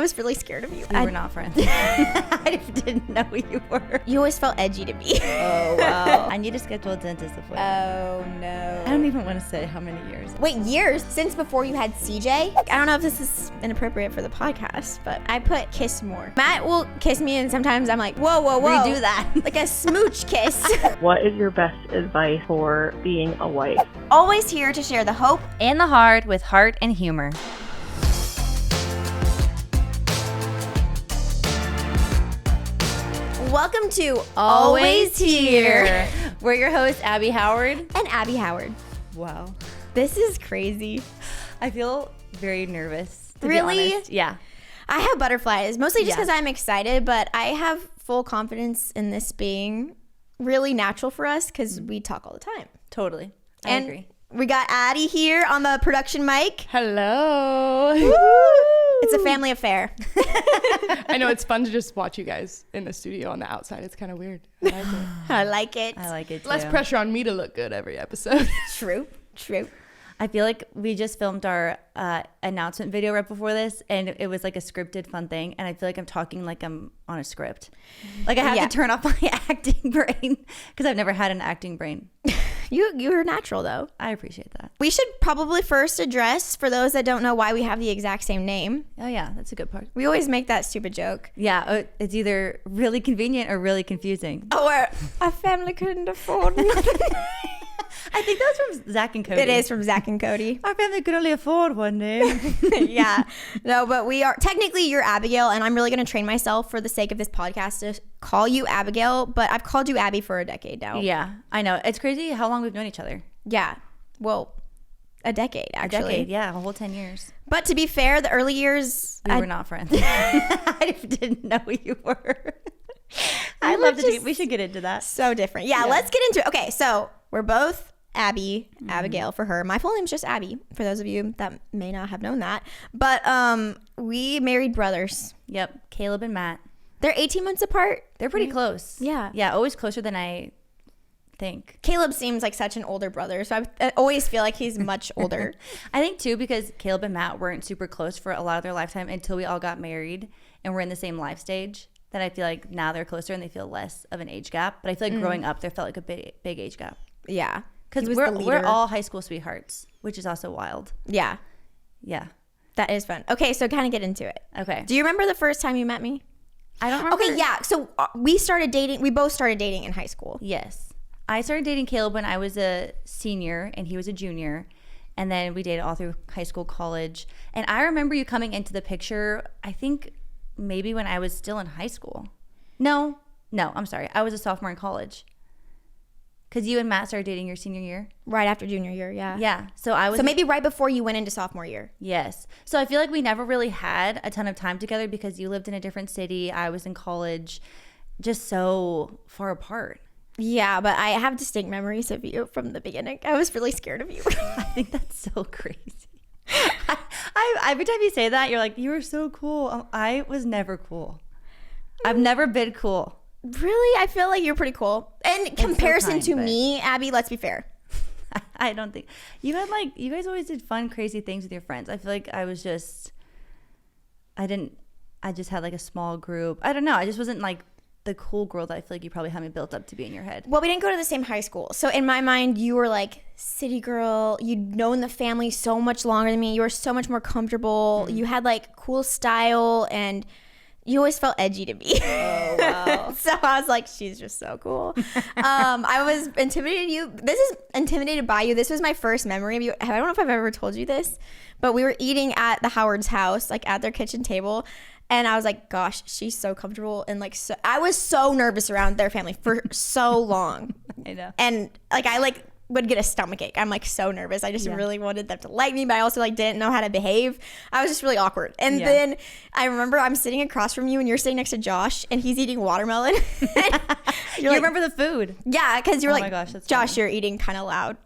was really scared of you. We were not friends. I didn't know who you were. You always felt edgy to me. Oh, wow. I need to schedule a dentist appointment. Oh, no. I don't even want to say how many years. Wait, years? Since before you had CJ? I don't know if this is inappropriate for the podcast, but I put kiss more. Matt will kiss me, and sometimes I'm like, whoa, whoa, whoa. Redo that. Like a smooch kiss. What is your best advice for being a wife? Always here to share the hope And the hard with heart and humor. Welcome to Always Here. We're your hosts, Abby Howard. And Abby Howard. Wow. This is crazy. I feel very nervous. To Really? Be honest. Yeah. I have butterflies, mostly just Yeah. because I'm excited, but I have full confidence in this being really natural for us because we talk all the time. Totally. I And agree. we got Addie here on the production mic. Hello. It's a family affair. I know it's fun to just watch you guys in the studio on the outside. It's kind of weird. I like it. I like it. I like it too. Less pressure on me to look good every episode. True. I feel like we just filmed our announcement video right before this, and it was like a scripted fun thing, and I feel like I'm talking like I'm on a script. Like I have Yeah. to turn off my acting brain because I've never had an acting brain. You're natural though. I appreciate that. We should probably first address, for those that don't know why we have the exact same name. Oh yeah, that's a good part. We always make that stupid joke. Yeah, it's either really convenient or really confusing. Or our family couldn't afford nothing. I think that was from Zach and Cody. It is from Zach and Cody. Our family could only afford one name. Yeah. No, but we are technically you're Abigail, and I'm really going to train myself for the sake of this podcast to call you Abigail, but I've called you Abby for a decade now. Yeah, I know. It's crazy how long we've known each other. Yeah. Well, a decade actually. A decade, yeah, a whole 10 years. But to be fair, the early years We were not friends. I didn't know who you were. I'd love to. We should get into that. so different. Yeah, let's get into it. Okay, so we're both Abby, Abigail for her. My full name's just Abby, for those of you that may not have known that. But we married brothers. Yep, Caleb and Matt. They're 18 months apart. They're pretty close. Yeah. Yeah, always closer than I think. Caleb seems like such an older brother, so I always feel like he's much older. I think too because Caleb and Matt weren't super close for a lot of their lifetime until we all got married and we're in the same life stage. That I feel like now they're closer and they feel less of an age gap. But I feel like growing up, there felt like a big age gap. Yeah. Because He was the we're leader. all high school sweethearts, which is also wild. Yeah. Yeah. That is fun. Okay, so kind of get into it. Okay. Do you remember the first time you met me? I don't remember. Okay, yeah. So we both started dating in high school. Yes. I started dating Caleb when I was a senior and he was a junior. And then we dated all through high school, college. And I remember you coming into the picture, I think maybe when I was still in high school. No, I'm sorry. I was a sophomore in college. Because you and Matt started dating your senior year? Right after junior year, yeah. Yeah. So maybe right before you went into sophomore year. Yes. So I feel like we never really had a ton of time together because you lived in a different city. I was in college, just so far apart. Yeah, but I have distinct memories of you from the beginning. I was really scared of you. I think that's so crazy. Every time you say that, you're like, you were so cool. I was never cool. I've never been cool. Really? I feel like you're pretty cool. In comparison kind, to but- me, Abby, let's be fair. I don't think you guys always did fun, crazy things with your friends. I feel like I just had like a small group. I don't know. I just wasn't like the cool girl that I feel like you probably had me built up to be in your head. Well, we didn't go to the same high school. So in my mind, you were like city girl. You'd known the family so much longer than me. You were so much more comfortable. You had like cool style and you always felt edgy to me. Oh, wow. So I was like, she's just so cool. I was intimidated by you. This was my first memory of you. I don't know if I've ever told you this, but we were eating at the Howard's house, like at their kitchen table. And I was like, gosh, she's so comfortable. And like, so I was so nervous around their family for so long. I know. And like, I like would get a stomach ache. I'm like so nervous. I just really wanted them to like me, but I also like didn't know how to behave. I was just really awkward. And then I remember I'm sitting across from you and you're sitting next to Josh and he's eating watermelon. You like, remember the food? Yeah, because you're Oh like, my gosh, that's Josh, funny. you're eating kind of loud.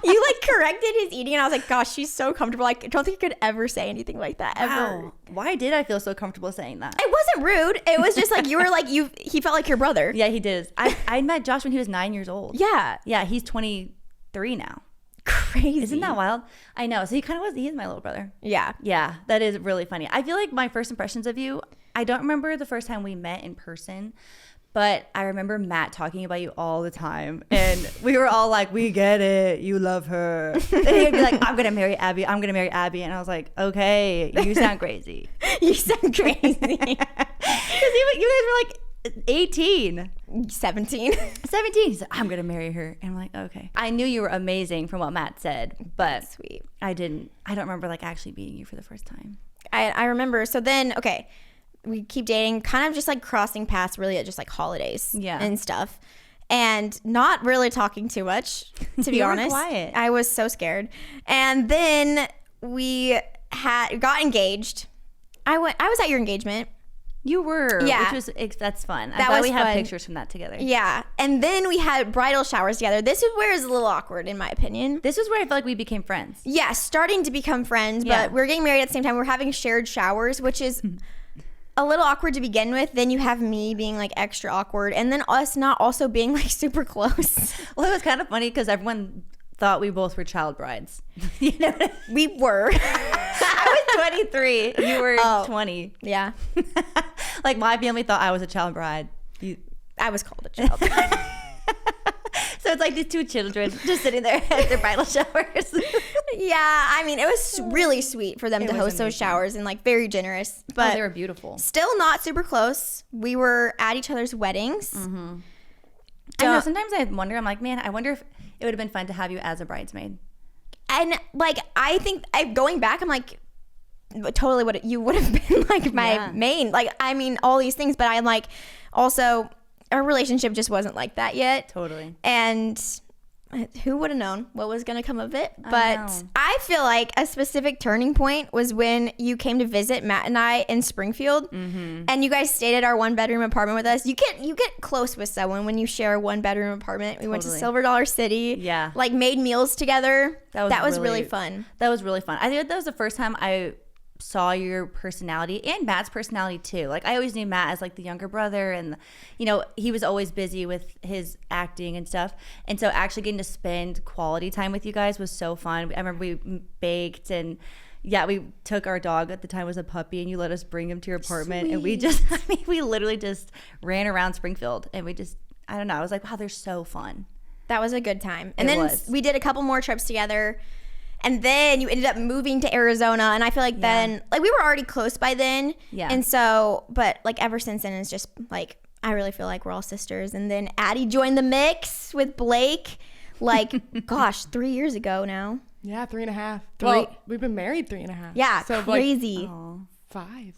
You like corrected his eating and I was like, gosh, she's so comfortable. I don't think you could ever say anything like that ever. Wow. Why did I feel so comfortable saying that? It wasn't rude. It was just like you were like he felt like your brother. Yeah, he did. I met Josh when he was 9 years old. Yeah. Yeah, he's 23 now. Crazy. Isn't that wild? I know. So he is my little brother. Yeah. Yeah, that is really funny. I feel like my first impressions of you, I don't remember the first time we met in person, but I remember Matt talking about you all the time. And we were all like, we get it. You love her. And he'd be like, I'm going to marry Abby. I'm going to marry Abby. And I was like, okay, you sound crazy. You sound crazy. Because you guys were like 18. 17. 17. He's like, I'm going to marry her. And I'm like, okay. I knew you were amazing from what Matt said, but Sweet. I don't remember like actually meeting you for the first time. I remember. So then, okay, we keep dating, kind of just like crossing paths really at just like holidays and stuff. And not really talking too much, to be honest. Quiet. I was so scared. And then we got engaged. I was at your engagement. You were, Yeah. That's fun. I That thought was we have fun. pictures from that together. Yeah. And then we had bridal showers together. This is where it's a little awkward, in my opinion. This is where I felt like we became friends. Yeah, starting to become friends, but Yeah. we're getting married at the same time. We're having shared showers, which is a little awkward to begin with. Then you have me being like extra awkward, and then us not also being like super close. Well, it was kind of funny because everyone thought we both were child brides. You know, We were. I was 23. You were 20. Yeah. Like my family thought I was a child bride. I was called a child. So it's like these two children just sitting there at their bridal showers. Yeah, I mean, it was really sweet for them to was host those amazing. showers and like very generous, but They were beautiful. still not super close. We were at each other's weddings. I know. Sometimes I wonder. I'm like, man, I wonder if it would have been fun to have you as a bridesmaid. And like, I think going back, I'm like, totally you would have been like my main, like, I mean, all these things, but I'm like, also our relationship just wasn't like that yet. Totally. And who would have known what was going to come of it? I But know. I feel like a specific turning point was when you came to visit Matt and I in Springfield, and you guys stayed at our 1-bedroom apartment with us. You get close with someone when you share a 1-bedroom apartment. We went to Totally. Silver Dollar City. Yeah. Like made meals together. That was really really fun. That was really fun. I think that was the first time I saw your personality and Matt's personality too. Like I always knew Matt as like the younger brother, and you know, he was always busy with his acting and stuff. And so actually getting to spend quality time with you guys was so fun. I remember we baked, and yeah, we took our dog at the time was a puppy, and you let us bring him to your apartment. And we just, I mean, we literally just ran around Springfield, and we just, I don't know. I was like, wow, they're so fun. That was a good time. And It then was. we did a couple more trips together. And then you ended up moving to Arizona. And I feel like then, like, we were already close by then. Yeah. And so, but like ever since then, it's just like, I really feel like we're all sisters. And then Addie joined the mix with Blake, like, gosh, 3 years ago now. Yeah, 3.5. Well, we've been married 3.5. Yeah, so crazy. Like 5.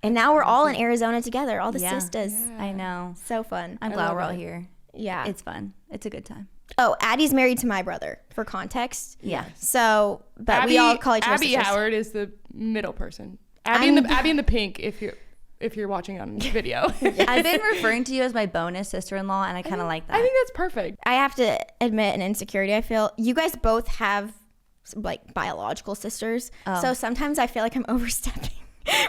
And now we're all in Arizona together, all the Yeah. sisters. I know. So fun. I'm I glad love we're all it. here. Yeah. It's fun. It's a good time. Oh, Addie's married to my brother, for context. Yeah. So, but we all call each other Abby sisters. Howard is the middle person. Abby in the pink. If you're watching on video, I've been referring to you as my bonus sister-in-law, and I kind of like that. I think that's perfect. I have to admit an insecurity I feel. You guys both have like biological sisters. Oh. So sometimes I feel like I'm overstepping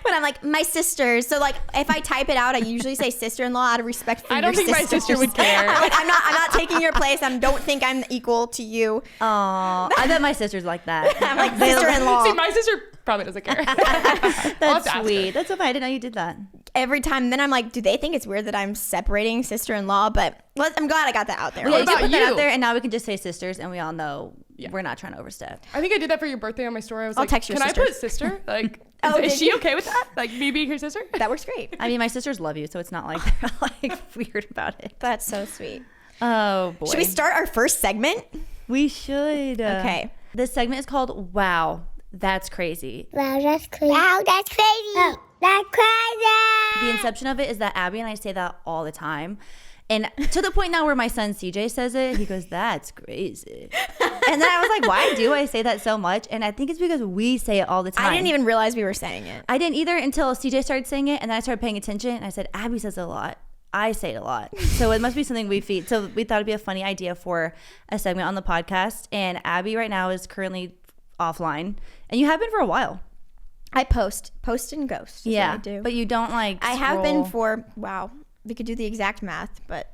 when I'm like, my sisters. So like if I type it out, I usually say sister-in-law out of respect for I don't your think my sisters. sister would care. Like, I'm not taking your place. I don't think I'm equal to you. Aw, I bet my sister's like that. I'm like sister-in-law. See, my sister probably doesn't care. I'll have That's to ask sweet. her. That's so funny. I didn't know you did that. Every time, then I'm like, do they think it's weird that I'm separating sister-in-law? But I'm glad I got that out there. Well, yeah, you about did put that you? out there, and now we can just say sisters, and we all know Yeah. we're not trying to overstep. I think I did that for your birthday on my story. I was I'll like, text your can sister." I put sister? Like, Oh, is did she you? okay with that? Like me being her sister? That works great. I mean, my sisters love you, so it's not like they're like weird about it. That's so sweet. Oh boy. Should we start our first segment? We should. Okay. This segment is called Wow, That's Crazy. Wow, that's crazy. Wow, that's crazy. Oh, that's crazy. The inception of it is that Abby and I say that all the time. And to the point now where my son CJ says it, he goes, that's crazy. And then I was like, why do I say that so much? And I think it's because we say it all the time. I didn't even realize we were saying it. I didn't either until CJ started saying it, and then I started paying attention, and I said, Abby says it a lot. I say it a lot. So it must be something we feed. So we thought it'd be a funny idea for a segment on the podcast. And Abby right now is currently offline, and you have been for a while. I post and ghost. is what I do. But you don't like I have been scroll. for, wow, we could do the exact math, but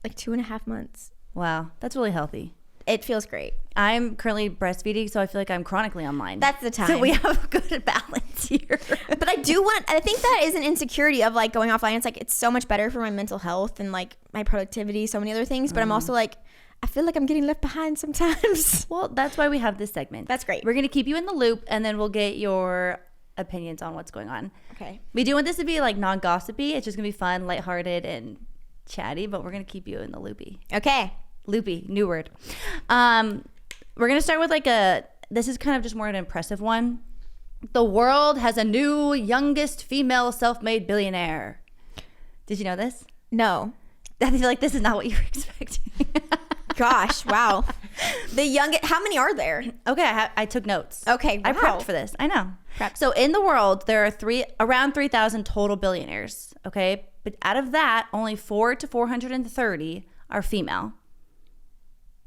like 2.5 months. Wow, that's really healthy. it feels great. I'm currently breastfeeding, so I feel like I'm chronically online. That's the time. So we have a good balance here. But I think that is an insecurity of like going offline. It's like, it's so much better for my mental health and like my productivity, so many other things. But I'm also like, I feel like I'm getting left behind sometimes. Well, that's why we have this segment. That's great. We're going to keep you in the loop, and then we'll get your opinions on what's going on. Okay. We do want this to be like non-gossipy. It's just going to be fun, lighthearted, and chatty, but we're going to keep you in the loopy. Okay. Loopy, new word. We're going to start with this is kind of just more an impressive one. The world has a new youngest female self-made billionaire. Did you know this? No. I feel like this is not what you were expecting. Gosh, wow. The youngest, how many are there? Okay, I took notes. Okay, I wow. prepped for this. I know. Prepped. So in the world, there are around 3,000 total billionaires. Okay, but out of that, only 4 to 430 are female.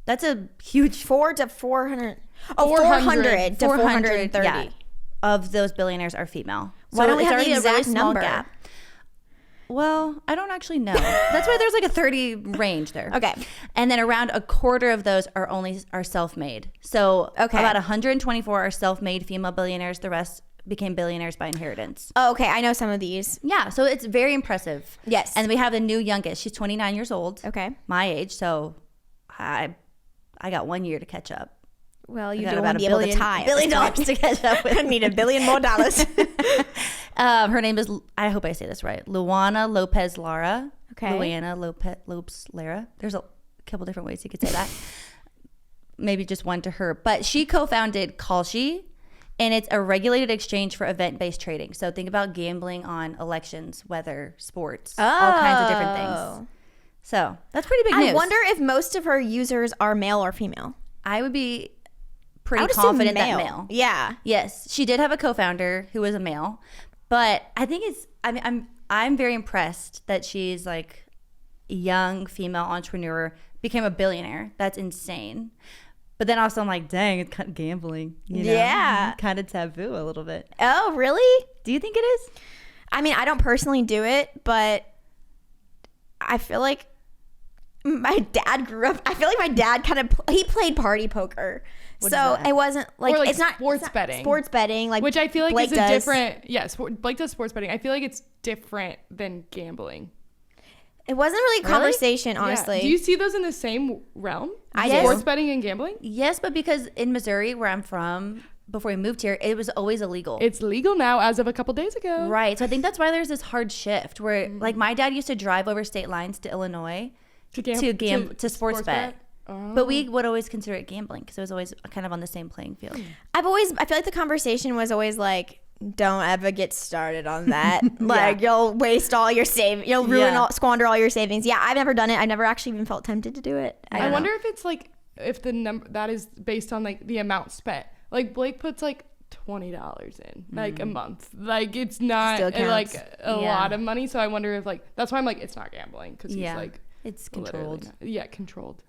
That's a huge 4 to 400. Oh, 400 to 430. Yeah, of those billionaires are female. Why don't we it's have the already a really exact small number? gap. Well, I don't actually know. That's why there's like a 30 range there. Okay. And then around a quarter of those are self-made. So about 124 are self-made female billionaires. The rest became billionaires by inheritance. Oh, okay, I know some of these. Yeah, so it's very impressive. Yes. And we have the new youngest. She's 29 years old. Okay. My age. So I got 1 year to catch up. Well, you got don't about want to $1 be able to tie. billion dollars to catch up with. I need $1 billion more dollars. Her name is, I hope I say this right, Luana Lopez Lara. Okay. Luana Lopez Lara. There's a couple different ways you could say that. Maybe just one to her. But she co-founded Kalshi, and it's a regulated exchange for event-based trading. So think about gambling on elections, weather, sports, all kinds of different things. So that's pretty big news. I wonder if most of her users are male or female. I would be I pretty would assume confident that male. Yeah. Yes, she did have a co-founder who was a male, but I think I'm very impressed that she's like a young female entrepreneur, became a billionaire. That's insane. But then also I'm like, dang, it's kind of gambling. You know? Yeah. Kind of taboo a little bit. Oh, really? Do you think it is? I mean, I don't personally do it, but I feel like my dad grew up. I feel like my dad he played party poker. What is So that? it wasn't like, Or like it's not sports betting. Sports betting, like Which I feel like Blake is a does. different. Yeah, Blake does sports betting. I feel like it's different than gambling. It wasn't really a conversation, honestly. Yeah. Do you see those in the same realm? I do. Sports betting and gambling? Yes, but because in Missouri, where I'm from, before we moved here, it was always illegal. It's legal now as of a couple days ago. Right. So I think that's why there's this hard shift where like my dad used to drive over state lines to Illinois to sports bet. Oh. But we would always consider it gambling because it was always kind of on the same playing field. I feel like the conversation was always like, don't ever get started on that. Like you'll waste all your you'll squander all your savings. Yeah, I've never done it. I've never actually even felt tempted to do it. I wonder if it's like, if the number that is based on like the amount spent. Like Blake puts like $20 in like a month. Like it's not Still counts. like a lot of money. So I wonder if like, that's why I'm like, it's not gambling. Cause he's like, it's controlled. Controlled.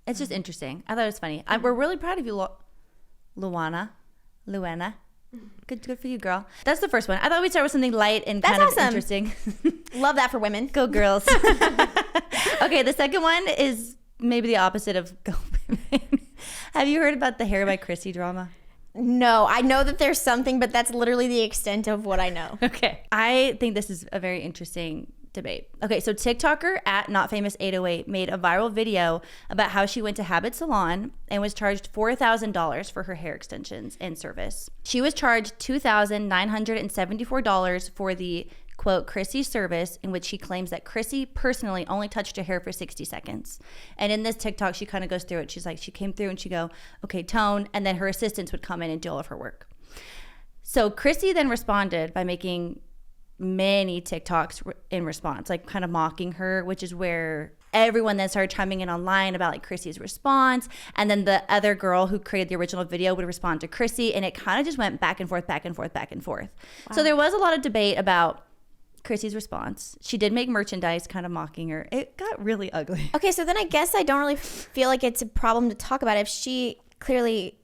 It's just interesting. I thought it was funny. We're really proud of you, Luana. Good for you, girl. That's the first one. I thought we'd start with something light and kind of interesting. Love that for women. Go girls. Okay, the second one is maybe the opposite of go women. Have you heard about the Hair by Chrissy drama? No, I know that there's something, but that's literally the extent of what I know. Okay. I think this is a very interesting debate. Okay, so TikToker at NotFamous808 made a viral video about how she went to Habit Salon and was charged $4,000 for her hair extensions and service. She was charged $2,974 for the quote Chrissy service, in which she claims that Chrissy personally only touched her hair for 60 seconds. And in this TikTok, she kind of goes through it. She's like, she came through and she'd go, okay, tone, and then her assistants would come in and do all of her work. So Chrissy then responded by making many TikToks in response, like kind of mocking her, which is where everyone then started chiming in online about like Chrissy's response. And then the other girl who created the original video would respond to Chrissy, and it kind of just went back and forth. Wow. So there was a lot of debate about Chrissy's response. She did make merchandise kind of mocking her. It got really ugly. Okay, so then I guess I don't really feel like it's a problem to talk about if she clearly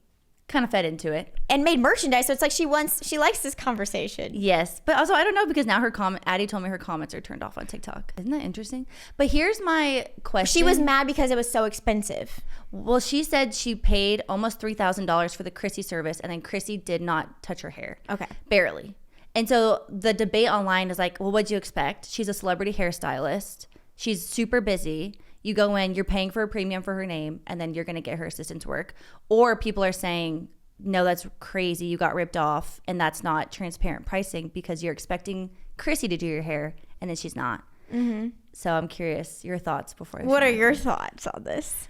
kind of fed into it. and made merchandise. So it's like she likes this conversation. Yes, but also I don't know because now Addie told me her comments are turned off on TikTok. Isn't that interesting? But here's my question. She was mad because it was so expensive. Well, she said she paid almost $3,000 for the Chrissy service, and then Chrissy did not touch her hair. Okay. Barely. And so the debate online is like, well, what'd you expect? She's a celebrity hairstylist. She's super busy. You go in, you're paying for a premium for her name, and then you're going to get her assistant's work. Or people are saying, no, that's crazy. You got ripped off, and that's not transparent pricing because you're expecting Chrissy to do your hair, and then she's not. Mm-hmm. So I'm curious your thoughts before. What are your thoughts on this?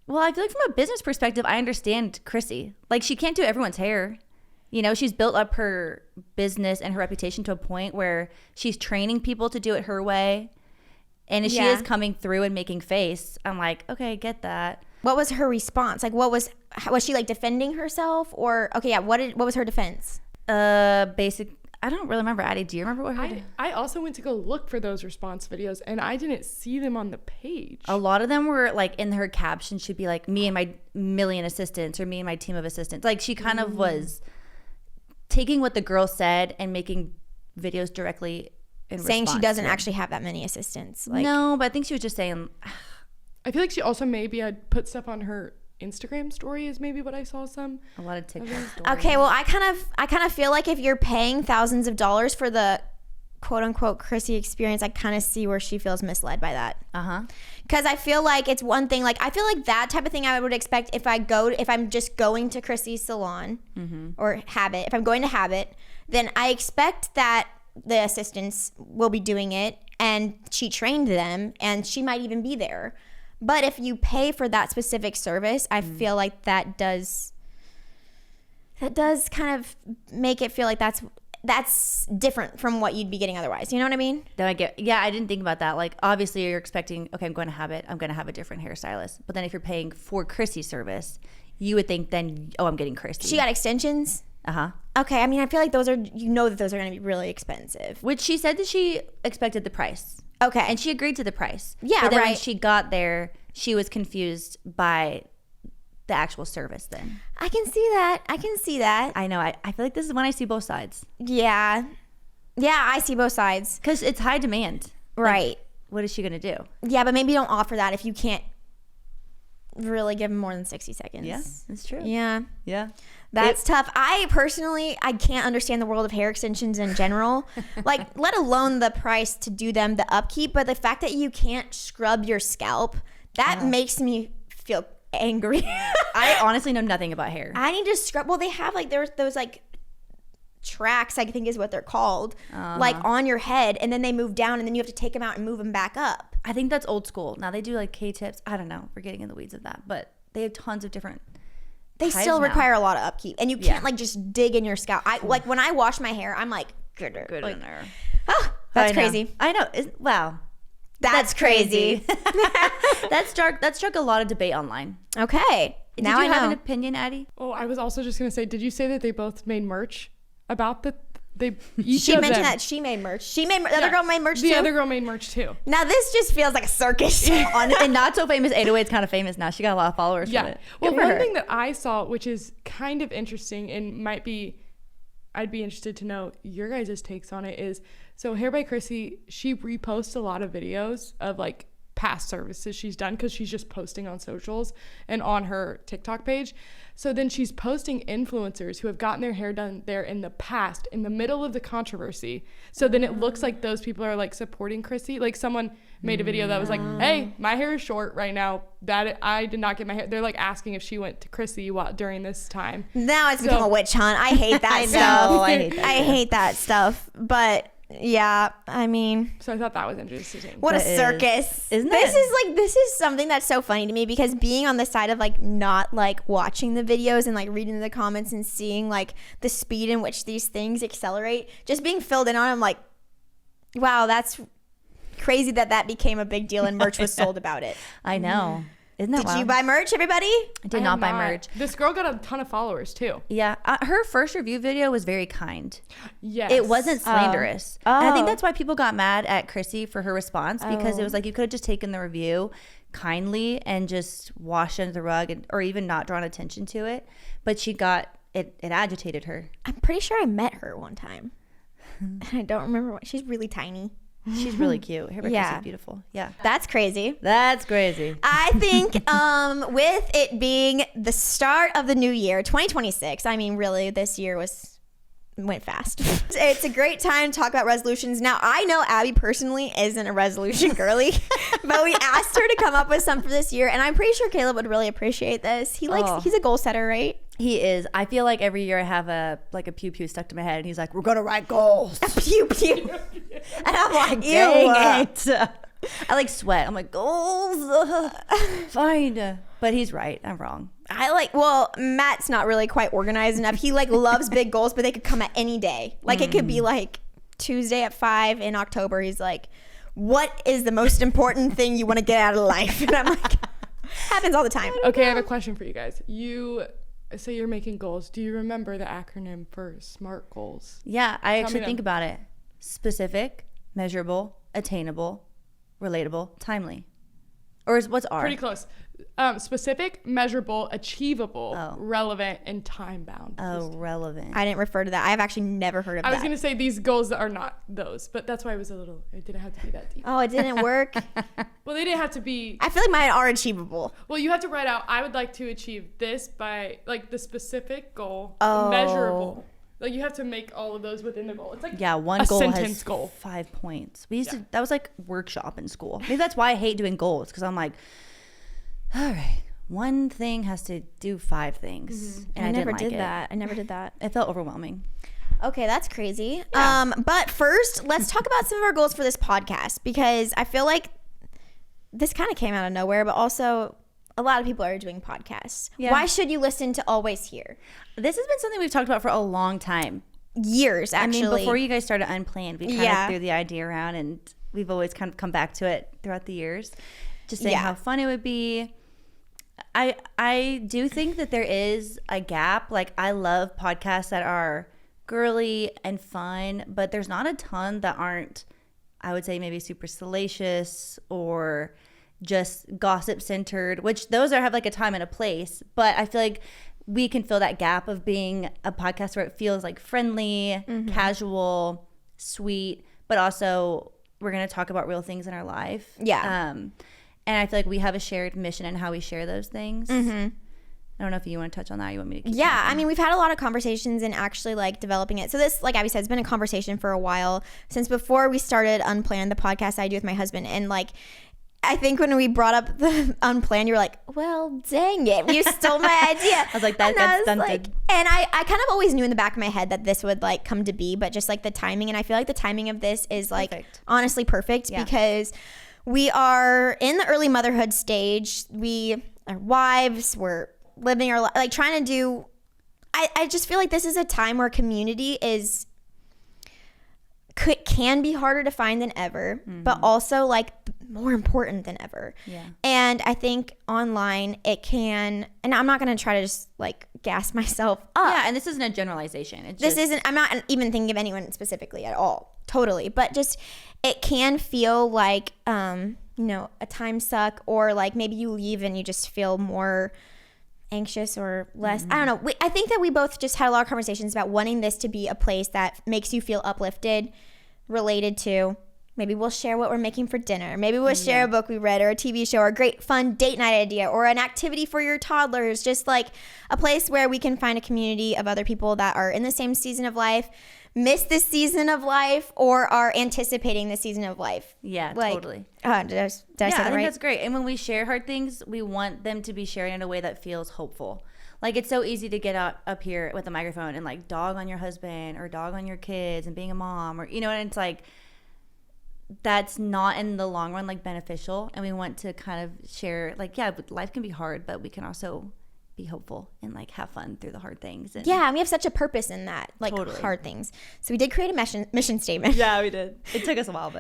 Well, I feel like from a business perspective, I understand Chrissy. Like, she can't do everyone's hair. You know, she's built up her business and her reputation to a point where she's training people to do it her way. And if she is coming through and making face, I'm like, okay, I get that. What was her response? Like, was she like defending herself, or okay, yeah? What was her defense? Basic. I don't really remember. Addie, do you remember what her? I also went to go look for those response videos, and I didn't see them on the page. A lot of them were like in her caption should be like, me and my million assistants, or me and my team of assistants. Like, she kind of was taking what the girl said and making videos directly in Saying she response doesn't to it. actually have that many assistants. Like, No, but I think she was just saying, I feel like she also maybe had put stuff on her Instagram story is maybe what I saw some. a lot of TikTok. okay, well, I kind of feel like if you're paying thousands of dollars for the quote unquote Chrissy experience, I kind of see where she feels misled by that. Because I feel like it's one thing, like I feel like that type of thing I would expect if I'm just going to Chrissy's salon or Habit. If I'm going to Habit, then I expect that the assistants will be doing it, and she trained them, and she might even be there. But if you pay for that specific service, I feel like that does kind of make it feel like that's different from what you'd be getting otherwise. You know what I mean? I didn't think about that. Like, obviously you're expecting, okay, I'm going to have a different hairstylist. But then if you're paying for Chrissy's service, you would think then, oh, I'm getting Chrissy. She got extensions. Okay, I mean, I feel like those are going to be really expensive. Which she said that she expected the price. Okay. And she agreed to the price. Yeah, but then when right. she got there, she was confused by the actual service then. I can see that. I know. I feel like this is when I see both sides. Yeah, I see both sides. Because it's high demand. Right. Like, what is she going to do? Yeah, but maybe don't offer that if you can't really give them more than 60 seconds. Yeah, that's true. Yeah. Yeah. That's tough. I can't understand the world of hair extensions in general. Like, let alone the price to do them, the upkeep, but the fact that you can't scrub your scalp, that makes me feel angry. I honestly know nothing about hair. I need to scrub. Well, they have like there's those like tracks, I think is what they're called, like on your head, and then they move down, and then you have to take them out and move them back up. I think that's old school. Now they do like K-tips. I don't know. We're getting in the weeds of that, but they have tons of different. They still require a lot of upkeep, and you can't like just dig in your scalp. Like when I wash my hair, I'm like good like, in there. Oh, that's crazy. I know. Wow. That's crazy. That struck a lot of debate online. Okay. Now I have an opinion, Addie. Oh, I was also just gonna say, did you say that they both made merch about she mentioned that she made merch. The other girl made merch too. The other girl made merch too. Now this just feels like a circus. And not so famous 808's kind of famous now. She got a lot of followers from it. Well, one thing that I saw, which is kind of interesting and I'd be interested to know your guys' takes on it, is so Hair by Chrissy, she reposts a lot of videos of like past services she's done because she's just posting on socials and on her TikTok page. So then she's posting influencers who have gotten their hair done there in the past, in the middle of the controversy. So then it looks like those people are like supporting Chrissy. Like someone made a video that was like, hey, my hair is short right now. That I did not get my hair. They're like asking if she went to Chrissy during this time. Now it's become a witch hunt. I hate that stuff. I hate that stuff. But yeah, I mean, so I thought that was interesting. What a circus. Isn't it? This is something that's so funny to me, because being on the side of like not like watching the videos and like reading the comments and seeing like the speed in which these things accelerate, just being filled in on, I'm like, wow, that's crazy that became a big deal and merch was sold about it. I know. Isn't that Did wild? you buy merch, everybody? I did not buy merch. This girl got a ton of followers too. Yeah. Her first review video was very kind. Yes. It wasn't slanderous. And I think that's why people got mad at Chrissy for her response, because it was like, you could have just taken the review, kindly and just washed under the rug or even not drawn attention to it. But she got it agitated her. I'm pretty sure I met her one time. And I don't remember what. She's really tiny. She's really cute. Her Yeah. is beautiful. Yeah. That's crazy. That's crazy. I think with it being the start of the new year, 2026, I mean, really, this year went fast. It's a great time to talk about resolutions. Now, I know Abby personally isn't a resolution girly, but we asked her to come up with some for this year, and I'm pretty sure Caleb would really appreciate this. He's a goal setter, right? He is. I feel like every year I have a pew pew stuck to my head, and he's like, "We're gonna write goals." Pew pew. And I'm like, dang it. I like sweat. I'm like, goals. Fine. But he's right. I'm wrong. Matt's not really quite organized enough. He loves big goals, but they could come at any day. It could be Tuesday at 5 in October. He's like, what is the most important thing you want to get out of life? And I'm like, happens all the time. Okay, I have a question for you guys. You say you're making goals. Do you remember the acronym for SMART goals? Yeah, I actually them. think about it. Specific, measurable, attainable, relatable, timely. Or what's R? Pretty close. Specific, measurable, achievable, relevant, and time bound. Oh, relevant. I didn't refer to that. I've actually never heard of that. I was going to say these goals are not those, but that's why it didn't have to be that deep. Oh, it didn't work? Well, they didn't have to be. I feel like mine are achievable. Well, you have to write out, I would like to achieve this by, the specific goal, Oh. measurable. You have to make all of those within the goal. It's one a goal sentence has goal. 5 points. We used to, that was workshop in school. Maybe that's why I hate doing goals, because I'm like, all right, one thing has to do 5 things. Mm-hmm. And I never didn't did like that. I never did that. It felt overwhelming. Okay, that's crazy. But first, let's talk about some of our goals for this podcast, because I feel like this kind of came out of nowhere, but also a lot of people are doing podcasts. Yeah. Why should you listen to Always Here? This has been something we've talked about for a long time. Years, actually. I mean, before you guys started Unplanned, we kind Yeah. of threw the idea around, and we've always kind of come back to it throughout the years, just saying how fun it would be. I do think that there is a gap. I love podcasts that are girly and fun, but there's not a ton that aren't, I would say, maybe super salacious or just gossip centered, which those have a time and a place. But I feel like we can fill that gap of being a podcast where it feels friendly, casual, sweet, but also we're going to talk about real things in our life. Yeah. And I feel like we have a shared mission in how we share those things. I don't know if you want to touch on that. You want me to keep Yeah, talking? I mean, we've had a lot of conversations and actually developing it. So this, like Abby said, has been a conversation for a while, since before we started Unplanned, the podcast I do with my husband. And I think when we brought up the Unplanned, you were like, well, dang it, you stole my idea. I was like, that's stunted. And I kind of always knew in the back of my head that this would come to be, but just the timing. And I feel like the timing of this is Perfect. honestly perfect, because we are in the early motherhood stage. We are wives. We're living our life, trying to do. I just feel like this is a time where community can be harder to find than ever, but also more important than ever. Yeah. And I think online it can, and I'm not going to try to just gas myself up. Yeah, and this isn't a generalization. I'm not even thinking of anyone specifically at all. Totally. But just, it can feel like, a time suck, or maybe you leave and you just feel more anxious or less. I don't know. I think that we both just had a lot of conversations about wanting this to be a place that makes you feel uplifted, related to, maybe we'll share what we're making for dinner. Maybe we'll share a book we read, or a TV show, or a great fun date night idea, or an activity for your toddlers. Just a place where we can find a community of other people that are in the same season of life, miss this season of life, or are anticipating the season of life. Yeah, totally. Did I say that I think right? that's great. And when we share hard things, we want them to be shared in a way that feels hopeful. It's so easy to get up here with a microphone and dog on your husband or dog on your kids and being a mom, or and it's that's not in the long run beneficial. And we want to kind of share life can be hard, but we can also be hopeful and have fun through the hard things. And and we have such a purpose in that, Totally. hard things. So we did create a mission statement. Yeah, we did. It took us a while,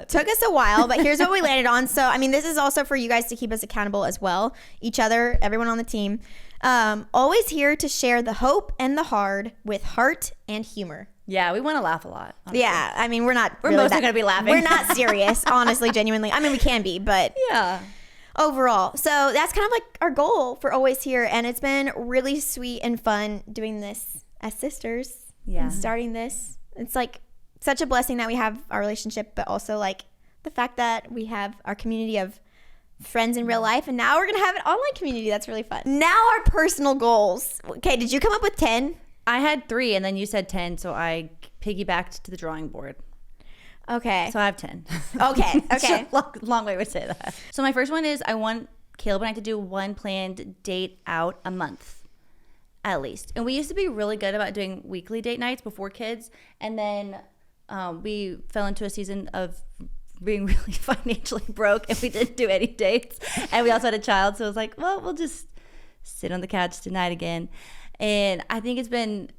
but Here's what we landed on. So, I mean, this is also for you guys to keep us accountable as well. Each other, everyone on the team. Always here to share the hope and the hard with heart and humor. yeah, we want to laugh a lot. Honestly. Yeah, I mean, we're mostly gonna be laughing. We're not serious, honestly, genuinely. I mean, we can be, but Yeah. overall. So that's kind of like our goal for Always Here. And it's been really sweet and fun doing this as sisters. Yeah. And starting this. It's like such a blessing that we have our relationship, but also like the fact that we have our community of friends in real life, and now we're gonna have an online community. That's really fun. Now our personal goals. Okay, did you come up with 10? I had 3 and then you said 10, so I piggybacked to the drawing board. Okay. So I have 10. Okay. Okay. long way to say that. So my first one is I want Caleb and I to do one planned date out a month, at least. And we used to be really good about doing weekly date nights before kids, and then we fell into a season of being really financially broke, and we didn't do any dates, and we also had a child, so it was like, well, we'll just sit on the couch tonight again. And I think it's been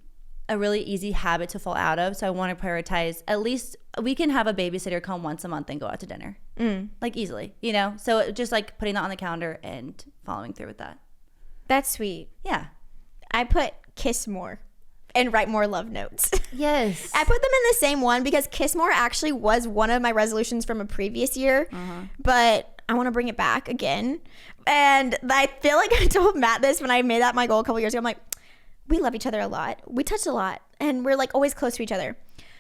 a really easy habit to fall out of, so I want to prioritize at least we can have a babysitter come once a month and go out to dinner, like easily, you know. So just like putting that on the calendar and following through with that. That's sweet. Yeah. I put kiss more and write more love notes. Yes. I put them in the same one because kiss more actually was one of my resolutions from a previous year, but I want to bring it back again. And I feel like I told Matt this when I made that my goal a couple years ago. I'm like, we love each other a lot. We touch a lot, and we're like always close to each other.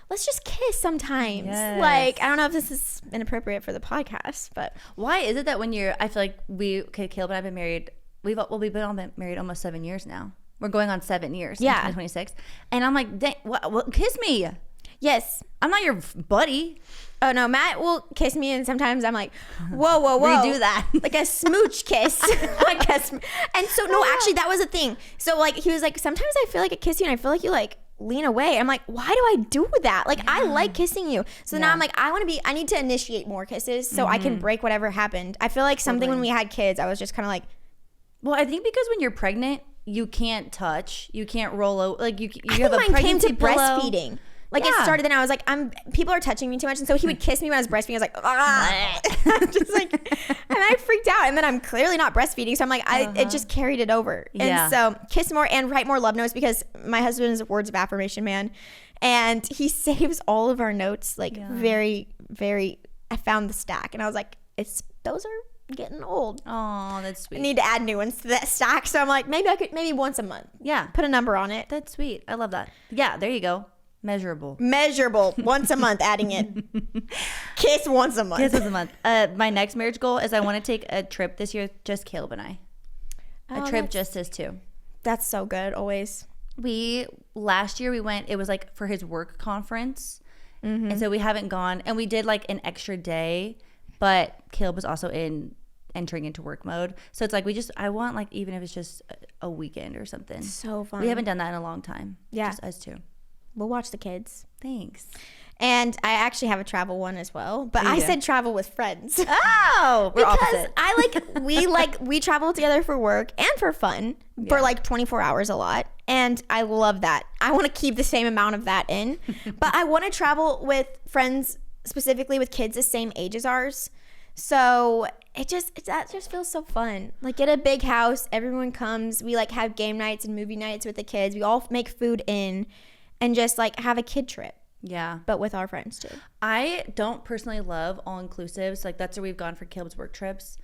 Let's just kiss sometimes. Yes. Like, I don't know if this is inappropriate for the podcast, but Why is it that when I feel like Caleb and I have been married, we've been married almost 7 years now. We're going on 7 years. Yeah. In 2026. And I'm like, dang, what, kiss me. yes. I'm not your buddy. Oh no, Matt will kiss me, and sometimes I'm like, whoa, whoa, whoa. Redo that. Like a smooch kiss. Like and so, no, actually, that was a thing. So, like, he was like, sometimes I feel like I kiss you, and I feel like you, like, lean away. I'm like, why do I do that? Like, I like kissing you. So now I'm like, I need to initiate more kisses so I can break whatever happened. I feel like something when we had kids, I was just kind of like. Well, I think because when you're pregnant, you can't touch. You can't roll over. Like, you I have think a mine came to pregnancy pillow. breastfeeding. Like, it started, and I was like, people are touching me too much. And so he would kiss me when I was breastfeeding. I was like, ah. I'm just like, and I freaked out. And then I'm clearly not breastfeeding. So I'm like, it just carried it over. Yeah. And so kiss more and write more love notes, because my husband is a words of affirmation man. And he saves all of our notes, like very, very, I found the stack. And I was like, those are getting old. Oh, that's I sweet. need to add new ones to that stack. So I'm like, maybe once a month. Yeah. Put a number on it. That's sweet. I love that. Yeah, there you go. Measurable Once a month, adding it. Kiss once a month. Kiss once a month. My next marriage goal is I want to take a trip this year, just Caleb and I. A trip just us two. That's so good. Always. Last year we went, it was like for his work conference. And so we haven't gone, and we did like an extra day, but Caleb was also entering into work mode. So it's like I want, like, even if it's just a weekend or something. So fun. We haven't done that in a long time. Yeah. Just us two. We'll watch the kids. Thanks. And I actually have a travel one as well, but I said travel with friends. Oh, we're because opposite. we travel together for work and for fun for like 24 hours a lot. And I love that. I want to keep the same amount of that in, but I want to travel with friends, specifically with kids the same age as ours. So that just feels so fun. Like, get a big house, everyone comes, we like have game nights and movie nights with the kids. We all make food in and just like have a kid trip. Yeah. But with our friends too. I don't personally love all-inclusives. Like, that's where we've gone for Caleb's work trips.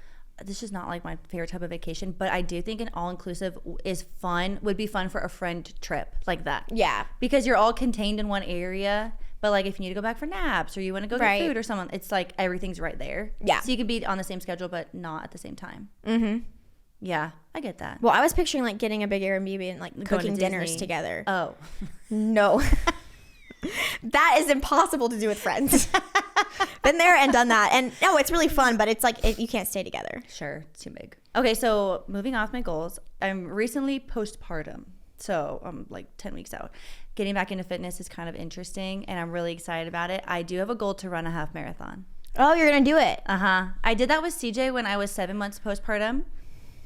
This is not like my favorite type of vacation, but I do think an all-inclusive would be fun for a friend trip like that. Yeah. Because you're all contained in one area, but like if you need to go back for naps or you want to go get food or something, it's like everything's right there. Yeah. So you can be on the same schedule, but not at the same time. Mm-hmm. Yeah, I get that. Well, I was picturing like getting a big Airbnb and like Going cooking to dinners Disney. together. Oh. No. That is impossible to do with friends. Been there and done that. And no, it's really fun, but it's like you can't stay together. Sure, it's too big. Okay, so moving off my goals, I'm recently postpartum. So I'm like 10 weeks out. Getting back into fitness is kind of interesting, and I'm really excited about it. I do have a goal to run a half marathon. Oh, you're going to do it. I did that with CJ when I was 7 months postpartum.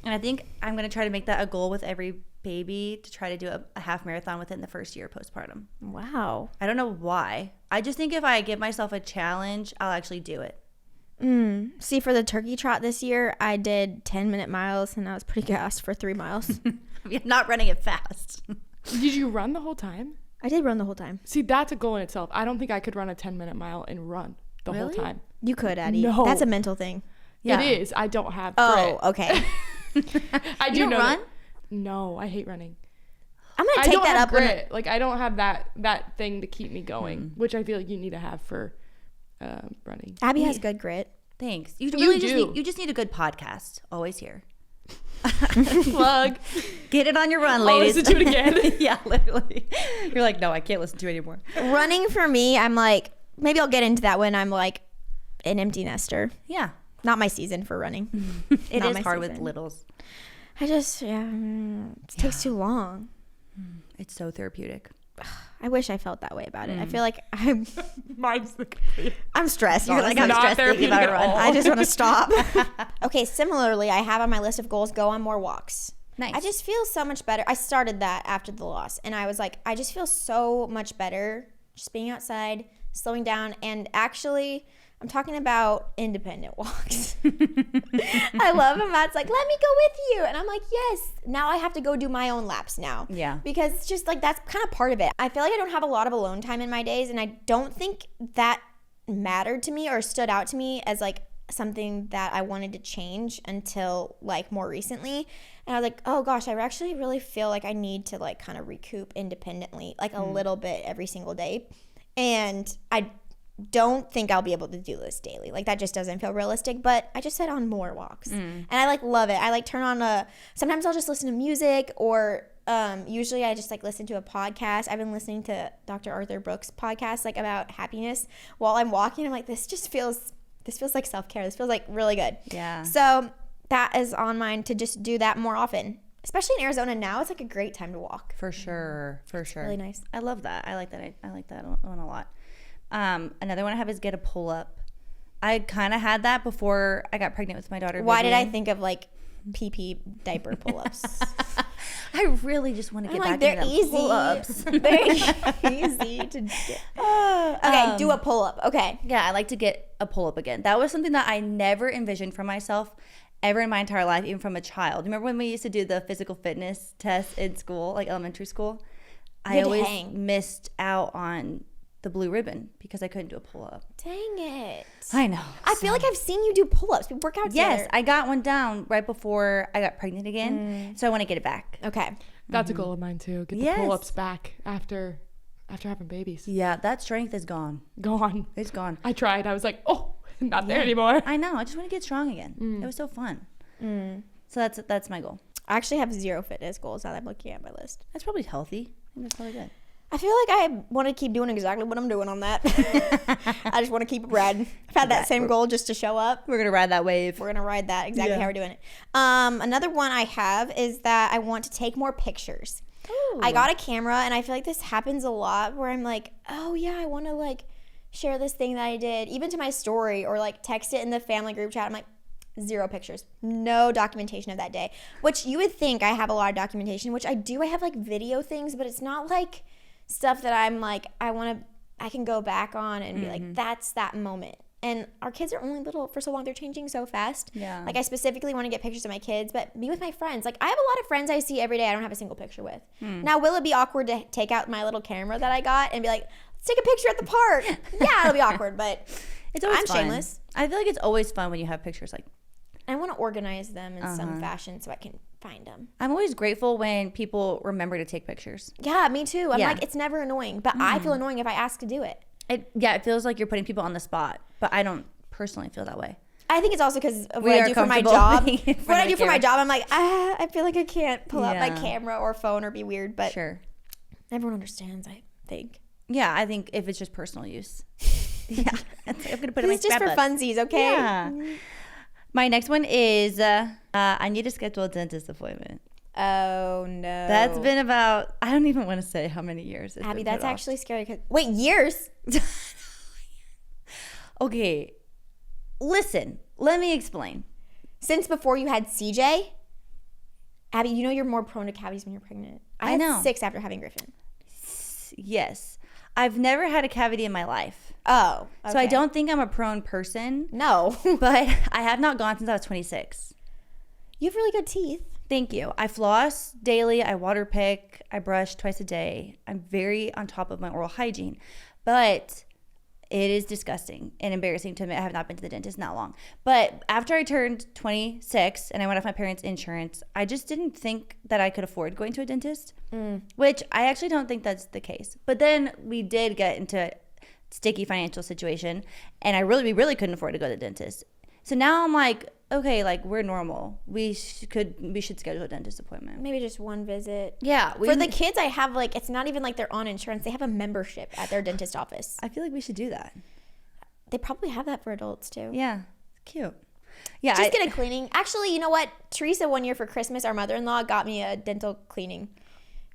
And I think I'm going to try to make that a goal with every baby, to try to do a half marathon within the first year postpartum. Wow. I don't know why. I just think if I give myself a challenge, I'll actually do it. See, for the turkey trot this year, I did 10-minute miles, and I was pretty gassed for 3 miles. I'm not running it fast. Did you run the whole time? I did run the whole time. See, that's a goal in itself. I don't think I could run a 10-minute mile and run the whole Really? time. You could, Addie. No. That's a mental thing. Yeah. It is. I don't have Oh, grit. okay. I do You don't know run? that- No, I hate running. I'm gonna I take don't that have up. When grit. Like I don't have that thing to keep me going, which I feel like you need to have for running. Abby has good grit. Thanks. You You really do. you just need a good podcast. Always here. Plug. Get it on your run, I'll ladies. listen to it again. Yeah, literally. You're like, no, I can't listen to it anymore. Running for me, I'm like, maybe I'll get into that when I'm like an empty nester. Yeah. Not my season for running. It Not is my hard with season. littles. I just, it takes too long. It's so therapeutic. I wish I felt that way about it. I feel like I'm Mine's the complete. stressed. You're like, honestly. I'm not stressed thinking therapeutic about a at run. all. I just want to stop. Okay, similarly, I have on my list of goals, go on more walks. Nice. I just feel so much better. I started that after the loss, and I was like, I just feel so much better just being outside, slowing down, and actually, I'm talking about independent walks. I love him. Matt's like, let me go with you. And I'm like, yes. Now I have to go do my own laps now. Yeah. Because it's just like, that's kind of part of it. I feel like I don't have a lot of alone time in my days, and I don't think that mattered to me or stood out to me as like something that I wanted to change until like more recently. And I was like, oh gosh, I actually really feel like I need to like kind of recoup independently, like a little bit every single day. And I don't think I'll be able to do this daily. Like that just doesn't feel realistic, but I just set on more walks. And I like love it. I like turn on sometimes I'll just listen to music, or usually I just like listen to a podcast. I've been listening to Dr. Arthur Brooks' podcast like about happiness while I'm walking. I'm like, this feels like self-care. This feels like really good. Yeah. So that is on mine to just do that more often. Especially in Arizona now, it's like a great time to walk. For sure. For sure. Really nice. I love that. I like that. I like that one a lot. Another one I have is get a pull up. I kind of had that before I got pregnant with my daughter. Why did I Vivian. think of like PP diaper pull-ups? I really just want to get I'm like, back they're into easy. pull-ups. They're easy to get. Okay, do a pull-up. Okay. Yeah, I like to get a pull-up again. That was something that I never envisioned for myself ever in my entire life, even from a child. Remember when we used to do the physical fitness test in school, like elementary school? I had to always hang. missed out on the blue ribbon because I couldn't do a pull-up. Dang it. I know. I feel like I've seen you do pull-ups. We work out together. Yes, I got one down right before I got pregnant again, so I want to get it back. Okay. That's a goal of mine too. Get the Yes. pull-ups back after having babies. Yeah, that strength is gone. Gone. It's gone. I tried. I was like, oh, not there anymore. I know. I just want to get strong again. It was so fun. So that's my goal. I actually have 0 fitness goals now that I'm looking at my list. That's probably healthy. I think that's probably good. I feel like I want to keep doing exactly what I'm doing on that. I just want to keep it riding. I've had that same goal just to show up. We're gonna ride that wave. We're going to ride that exactly how we're doing it. Another one I have is that I want to take more pictures. I got a camera, and I feel like this happens a lot where I'm like, oh yeah, I want to like share this thing that I did, even to my story, or like text it in the family group chat. I'm like, 0 pictures, no documentation of that day, which you would think I have a lot of documentation, which I do. I have like video things, but it's not like stuff that I'm like, I can go back on and be like, that's that moment. And our kids are only little for so long. They're changing so fast. Yeah. Like I specifically want to get pictures of my kids, but be with my friends. Like I have a lot of friends I see every day I don't have a single picture with. Now, will it be awkward to take out my little camera that I got and be like, let's take a picture at the park? Yeah, it'll be awkward, but It's always I'm fun. shameless. I feel like it's always fun when you have pictures. Like I want to organize them in some fashion so I can find them. I'm always grateful when people remember to take pictures. Yeah, me too. I'm Yeah. like, it's never annoying, but I feel annoying if I ask to do it. It feels like you're putting people on the spot, but I don't personally feel that way. I think it's also because of We what I are do for my comfortable job. being in What front I of do the for my camera. job, I'm like, I feel like I can't pull out my Yeah. camera or phone or be weird, but Sure. everyone understands, I think. Yeah, I think if it's just personal use. Yeah. I'm gonna put it in my It's just for scrapbook. funsies, okay? Yeah. My next one is I need to schedule a dentist appointment. Oh no. That's been about, I don't even want to say how many years. It's Abby, been that's put off. actually scary. Wait, years? Okay. Listen, let me explain. Since before you had CJ? Abby, you know you're more prone to cavities when you're pregnant. I had know. 6 after having Griffin. Yes. I've never had a cavity in my life. Oh. So I okay. don't think I'm a prone person, No. but I have not gone since I was 26. You have really good teeth. Thank you. I floss daily. I water pick. I brush twice a day. I'm very on top of my oral hygiene. But It is disgusting and embarrassing to admit I have not been to the dentist in that long. But after I turned 26 and I went off my parents' insurance, I just didn't think that I could afford going to a dentist, which I actually don't think that's the case. But then we did get into a sticky financial situation, and we really couldn't afford to go to the dentist. So now I'm like, okay, like we're normal. We should schedule a dentist appointment. Maybe just one visit. Yeah. For the kids, I have like, it's not even like they're on insurance. They have a membership at their dentist office. I feel like we should do that. They probably have that for adults too. Yeah. Cute. Yeah. Just get a cleaning. Actually, you know what? Teresa, one year for Christmas, our mother-in-law got me a dental cleaning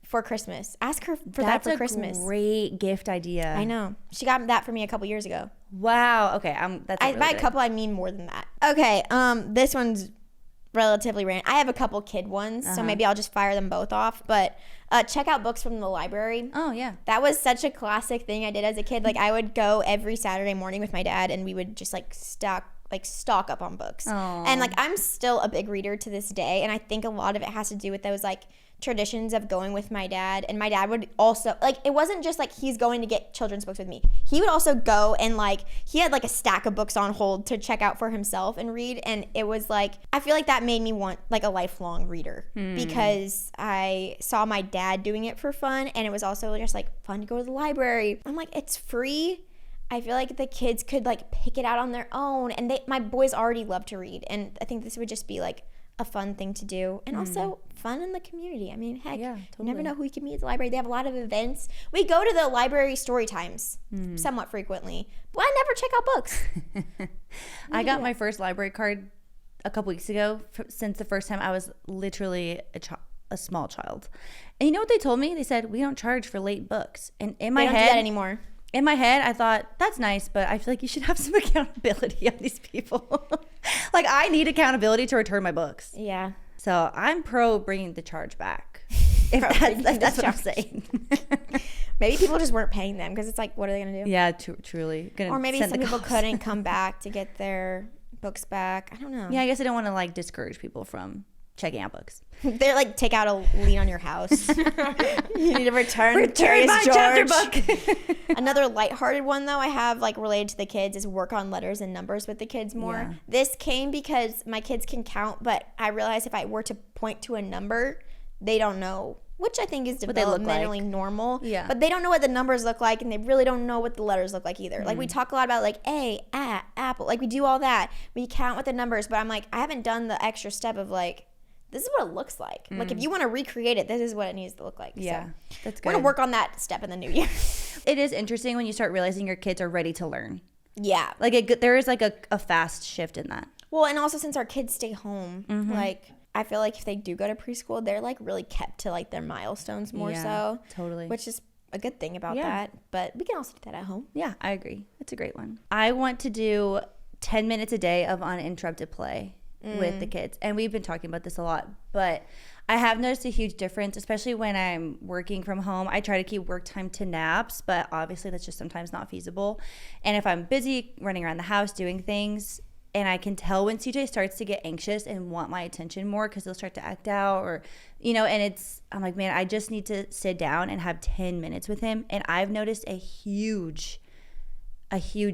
for Christmas. Ask her for that for Christmas. That's a great gift idea. I know. She got that for me a couple years ago. Wow. Okay. That's by a couple, I mean more than that. Okay. This one's relatively random. I have a couple kid ones, so maybe I'll just fire them both off. But check out books from the library. Oh, yeah. That was such a classic thing I did as a kid. Like, I would go every Saturday morning with my dad, and we would just stock up on books. Aww. And like, I'm still a big reader to this day, and I think a lot of it has to do with those like traditions of going with my dad. And my dad would also, like, it wasn't just like he's going to get children's books with me. He would also go and like, he had like a stack of books on hold to check out for himself and read. And it was like, I feel like that made me want like a lifelong reader because I saw my dad doing it for fun, and it was also just like fun to go to the library. I'm like, it's free. I feel like the kids could like pick it out on their own, and my boys already love to read, and I think this would just be like a fun thing to do, and also fun in the community. I mean, heck, Yeah, you totally. never know who you can meet at the library. They have a lot of events. We go to the library story times somewhat frequently, but I never check out books. I got my first library card a couple weeks ago since the first time I was literally a small child. And you know what they told me? They said, we don't charge for late books. And in my They don't head, do that anymore. in my head, I thought, that's nice, but I feel like you should have some accountability on these people. Like, I need accountability to return my books. Yeah. So I'm pro bringing the charge back. If that's what I'm saying. Maybe people just weren't paying them because it's like, what are they going to do? Yeah, truly. Or maybe some people couldn't come back to get their books back. I don't know. Yeah, I guess I don't want to like discourage people from checking out books. They're like, take out a lien on your house. You need to return Curious my George. chapter book. Another lighthearted one though I have like related to the kids is work on letters and numbers with the kids more. Yeah. This came because my kids can count, but I realized if I were to point to a number, they don't know, which I think is What they look developmentally like. normal. Yeah. But they don't know what the numbers look like, and they really don't know what the letters look like either. Like, we talk a lot about like apple. Like, we do all that. We count with the numbers, but I'm like, I haven't done the extra step of like, this is what it looks like. Like, if you want to recreate it, this is what it needs to look like. Yeah, So, that's good. we're going to work on that step in the new year. It is interesting when you start realizing your kids are ready to learn. Yeah. Like there is like a fast shift in that. Well, and also since our kids stay home, like, I feel like if they do go to preschool, they're like really kept to like their milestones more Yeah, so. totally. Which is a good thing about Yeah. that. But we can also do that at home. Yeah, I agree. It's a great one. I want to do 10 minutes a day of uninterrupted play with the kids. And we've been talking about this a lot, but I have noticed a huge difference, especially when I'm working from home. I try to keep work time to naps, but obviously that's just sometimes not feasible. And if I'm busy running around the house doing things, and I can tell when CJ starts to get anxious and want my attention more because he'll start to act out or, and I'm like, man, I just need to sit down and have 10 minutes with him. And I've noticed a huge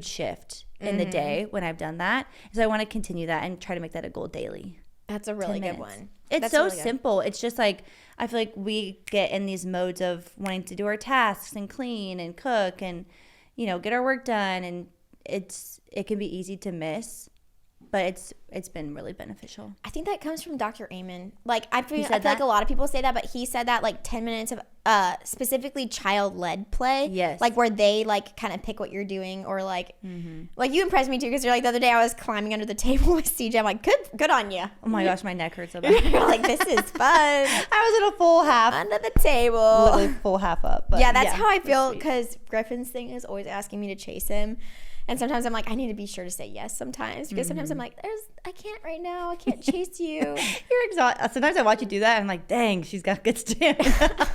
shift in the day when I've done that. So I want to continue that and try to make that a goal daily. That's a really 10 good minutes. one. It's That's so really good. simple. It's just like, I feel like we get in these modes of wanting to do our tasks and clean and cook and, get our work done. And it can be easy to miss, but it's been really beneficial. I think that comes from Dr. Amen. Like, I feel said like that? a lot of people say that, but he said that like 10 minutes of specifically child-led play. Yes. Like, where they like kind of pick what you're doing, or like, like, you impressed me too, because you're like, the other day I was climbing under the table with CJ. I'm like, good on you. Oh my gosh, my neck hurts so bad. You're like, this is fun. I was in a full half, Under the table. literally full half up. But Yeah, that's how I it was feel, sweet. because Griffin's thing is always asking me to chase him. And sometimes I'm like, I need to be sure to say yes sometimes, because sometimes I'm like, I can't right now. I can't chase you. You're exhausted. Sometimes I watch you do that and I'm like, dang, she's got good stamina.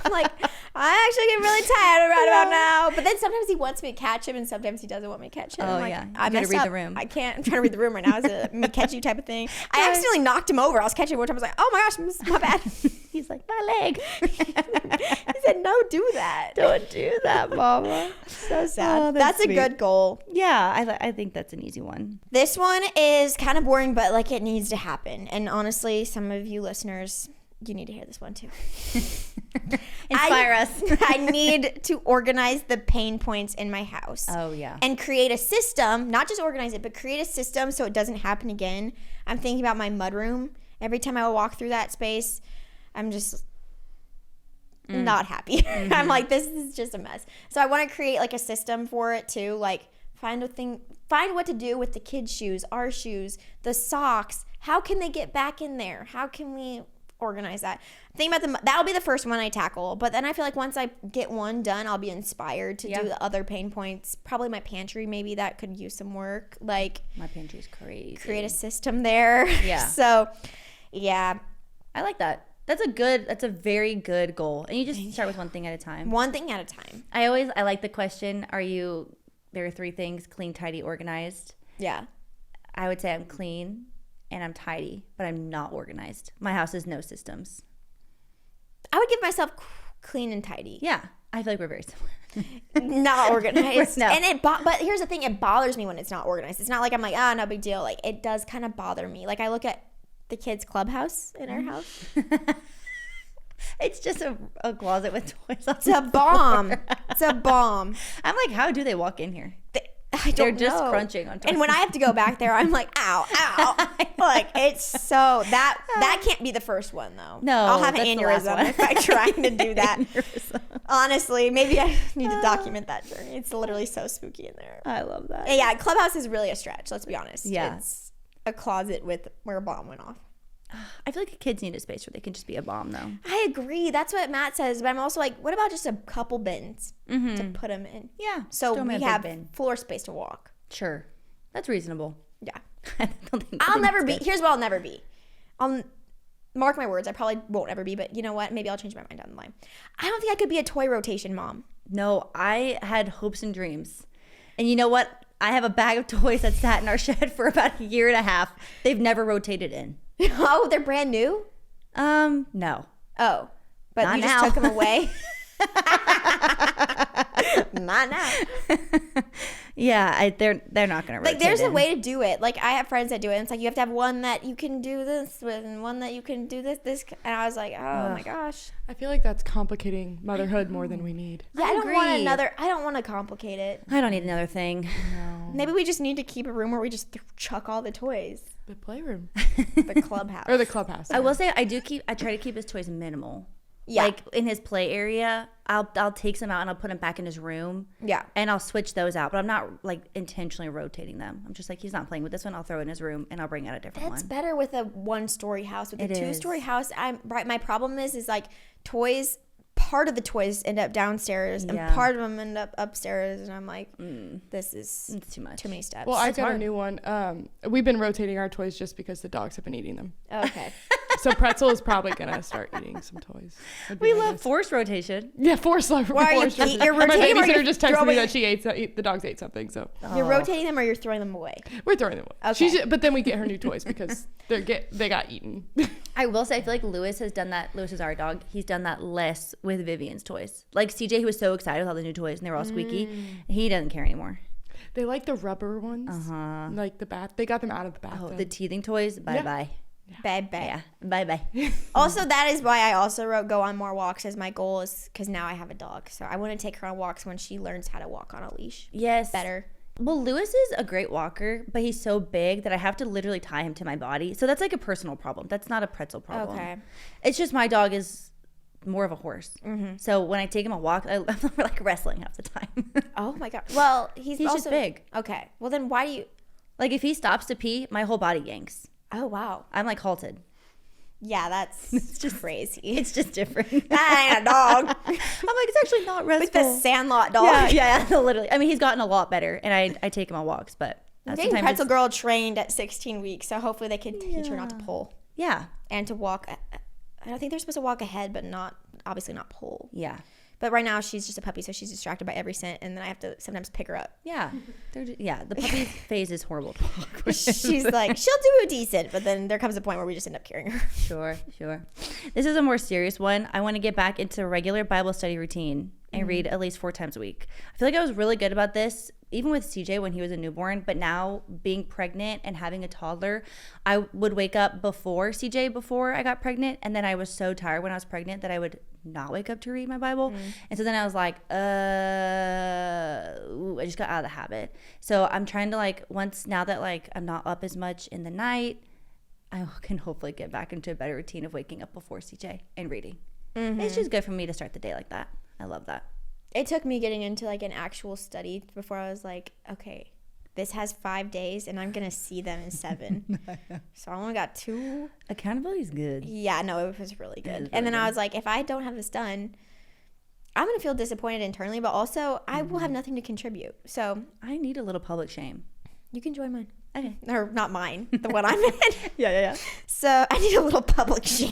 I'm like, I actually get really tired right about now. But then sometimes he wants me to catch him, and sometimes he doesn't want me to catch him. Oh, I'm like, yeah. You I gotta messed read the up. room. I can't. I'm trying to read the room right now. It's a me catch you type of thing. I accidentally knocked him over. I was catching him one time. I was like, oh my gosh, my bad. He's like, my my leg. He said, no, do that. Don't do that, Mama. So sad. Oh, that's sweet. a good goal. Yeah, I think that's an easy one. This one is kind of boring, but like it needs to happen. And honestly, some of you listeners, you need to hear this one too. Inspire us. I need to organize the pain points in my house. Oh, yeah. And create a system, not just organize it, but create a system so it doesn't happen again. I'm thinking about my mudroom. Every time I walk through that space, I'm just not happy. Mm-hmm. I'm like, this is just a mess. So I want to create like a system for it too. Like find what to do with the kids' shoes, our shoes, the socks. How can they get back in there? How can we organize that? Think about that'll be the first one I tackle. But then I feel like once I get one done, I'll be inspired to do the other pain points. Probably my pantry, maybe that could use some work. Like My pantry's crazy. create a system there. Yeah. So yeah, I like that. That's a very good goal. And you just start with one thing at a time. one thing at a time. I like the question, there are 3 things: clean, tidy, organized. Yeah. I would say I'm clean and I'm tidy, but I'm not organized. My house has no systems. I would give myself clean and tidy. Yeah, I feel like we're very similar. Not organized. No. And but here's the thing, it bothers me when it's not organized. It's not like I'm like, no big deal. Like it does kind of bother me. Like I look at the kids' clubhouse in our house. It's just a closet with toys on It's a bomb. It's a bomb. I'm like, how do they walk in here? I They're don't just know. crunching on toys. And when I have to go back there, I'm like, ow. Like it's so that can't be the first one though. No, I'll have an that's the last aneurysm one. if I try to do that. Honestly, maybe I need to document that journey. It's literally so spooky in there. I love that. And yeah, clubhouse is really a stretch. Let's be honest. Yeah. It's a closet where a bomb went off. I feel like kids need a space where they can just be a bomb, though. I agree. That's what Matt says. But I'm also like, what about just a couple bins to put them in? Yeah. So still we a big have bin. floor space to walk. Sure. That's reasonable. Yeah. I don't think I'll never that's be. good. Here's what I'll never be. I'll mark my words. I probably won't ever be. But you know what? Maybe I'll change my mind down the line. I don't think I could be a toy rotation mom. No, I had hopes and dreams. And you know what? I have a bag of toys that sat in our shed for about 1.5 years. They've never rotated in. Oh, they're brand new? No. Oh. But Not you now. just took them away? Not now. Yeah, they're not gonna rotate. Like there's a in. way to do it. Like I have friends that do it. And it's like you have to have one that you can do this with and one that you can do this. And I was like, oh my gosh. I feel like that's complicating motherhood more than we need. Yeah, I don't want agree. I don't want to complicate it. I don't need another thing. Maybe we just need to keep a room where we just chuck all the toys. The playroom The clubhouse. or the clubhouse. I will say I try to keep his toys minimal. Yeah. Like in his play area, I'll take some out and I'll put them back in his room. Yeah. And I'll switch those out, but I'm not like intentionally rotating them. I'm just like, he's not playing with this one. I'll throw it in his room and I'll bring out a different That's one. better with a 1-story house. With a It 2-story is. house, my problem is like toys. Part of the toys end up downstairs Yeah. and part of them end up upstairs, and I'm like, this is It's too much. too many steps. Well, I've It's got hard. a new one. We've been rotating our toys just because the dogs have been eating them. Okay. So Pretzel is probably gonna start eating some toys. That'd be We my love guess. forced rotation. Yeah, forced love. Why are you- forced rotation. you're My rotating or babysitter you're just texted me throwing- that the dogs ate something, so You're rotating them or you're throwing them away. we're throwing them away. Okay. But then we get her new toys because they got eaten. I will say, I feel like Lewis has done that. Lewis is our dog. He's done that less with Vivian's toys. Like CJ, he was so excited with all the new toys and they were all squeaky. He doesn't care anymore. They like the rubber ones, like the bath. They got them out of the Oh, bathtub. the teething toys. Bye bye. Bad. Yeah. Bye bye. Also, that is why I also wrote go on more walks as my goal is because now I have a dog. So I want to take her on walks when she learns how to walk on a leash. Yes. Better. Well, Lewis is a great walker, but he's so big that I have to literally tie him to my body. So that's like a personal problem. That's not a Pretzel problem. Okay. It's just my dog is more of a horse. So when I take him a walk, I'm like wrestling half the time. Oh my god. Well, he's He's also just big. Okay. Well, then why do you? Like if he stops to pee, my whole body yanks. Oh wow. I'm like halted. Yeah, that's just crazy. It's just different. That ain't a dog. I'm like, it's actually not Like restful. the Sandlot dog. Yeah, literally. I mean, he's gotten a lot better, and I take him on walks, but I think sometimes Pretzel it's- Girl trained at 16 weeks, so hopefully they can teach her not to pull yeah, and to walk. I don't think they're supposed to walk ahead, but obviously not pull. yeah, But right now she's just a puppy, so she's distracted by every scent, and then I have to sometimes pick her up. yeah. The puppy phase is horrible to walk with. She's like, she'll do a decent, but then there comes a point where we just end up carrying her. Sure. This is a more serious one. I want to get back into a regular Bible study routine and read at least 4 times a week. I feel like I was really good about this, even with CJ when he was a newborn, but now being pregnant and having a toddler, I would wake up before CJ before I got pregnant, and then I was so tired when I was pregnant that I would not wake up to read my Bible. And so then I was like, I just got out of the habit. So I'm trying to like, once now that like I'm not up as much in the night, I can hopefully get back into a better routine of waking up before CJ and reading. It's just good for me to start the day like that. I love that. It took me getting into like an actual study before I was like, okay, this has 5 days and I'm going to see them in 7. So I only got 2. Accountability is good. Yeah, no, it was really good. really And then good. I was like, if I don't have this done, I'm going to feel disappointed internally, but also I will have nothing to contribute. So I need a little public shame. you can join mine. Okay. Or not mine, the one I'm in. Yeah. So I need a little public shame.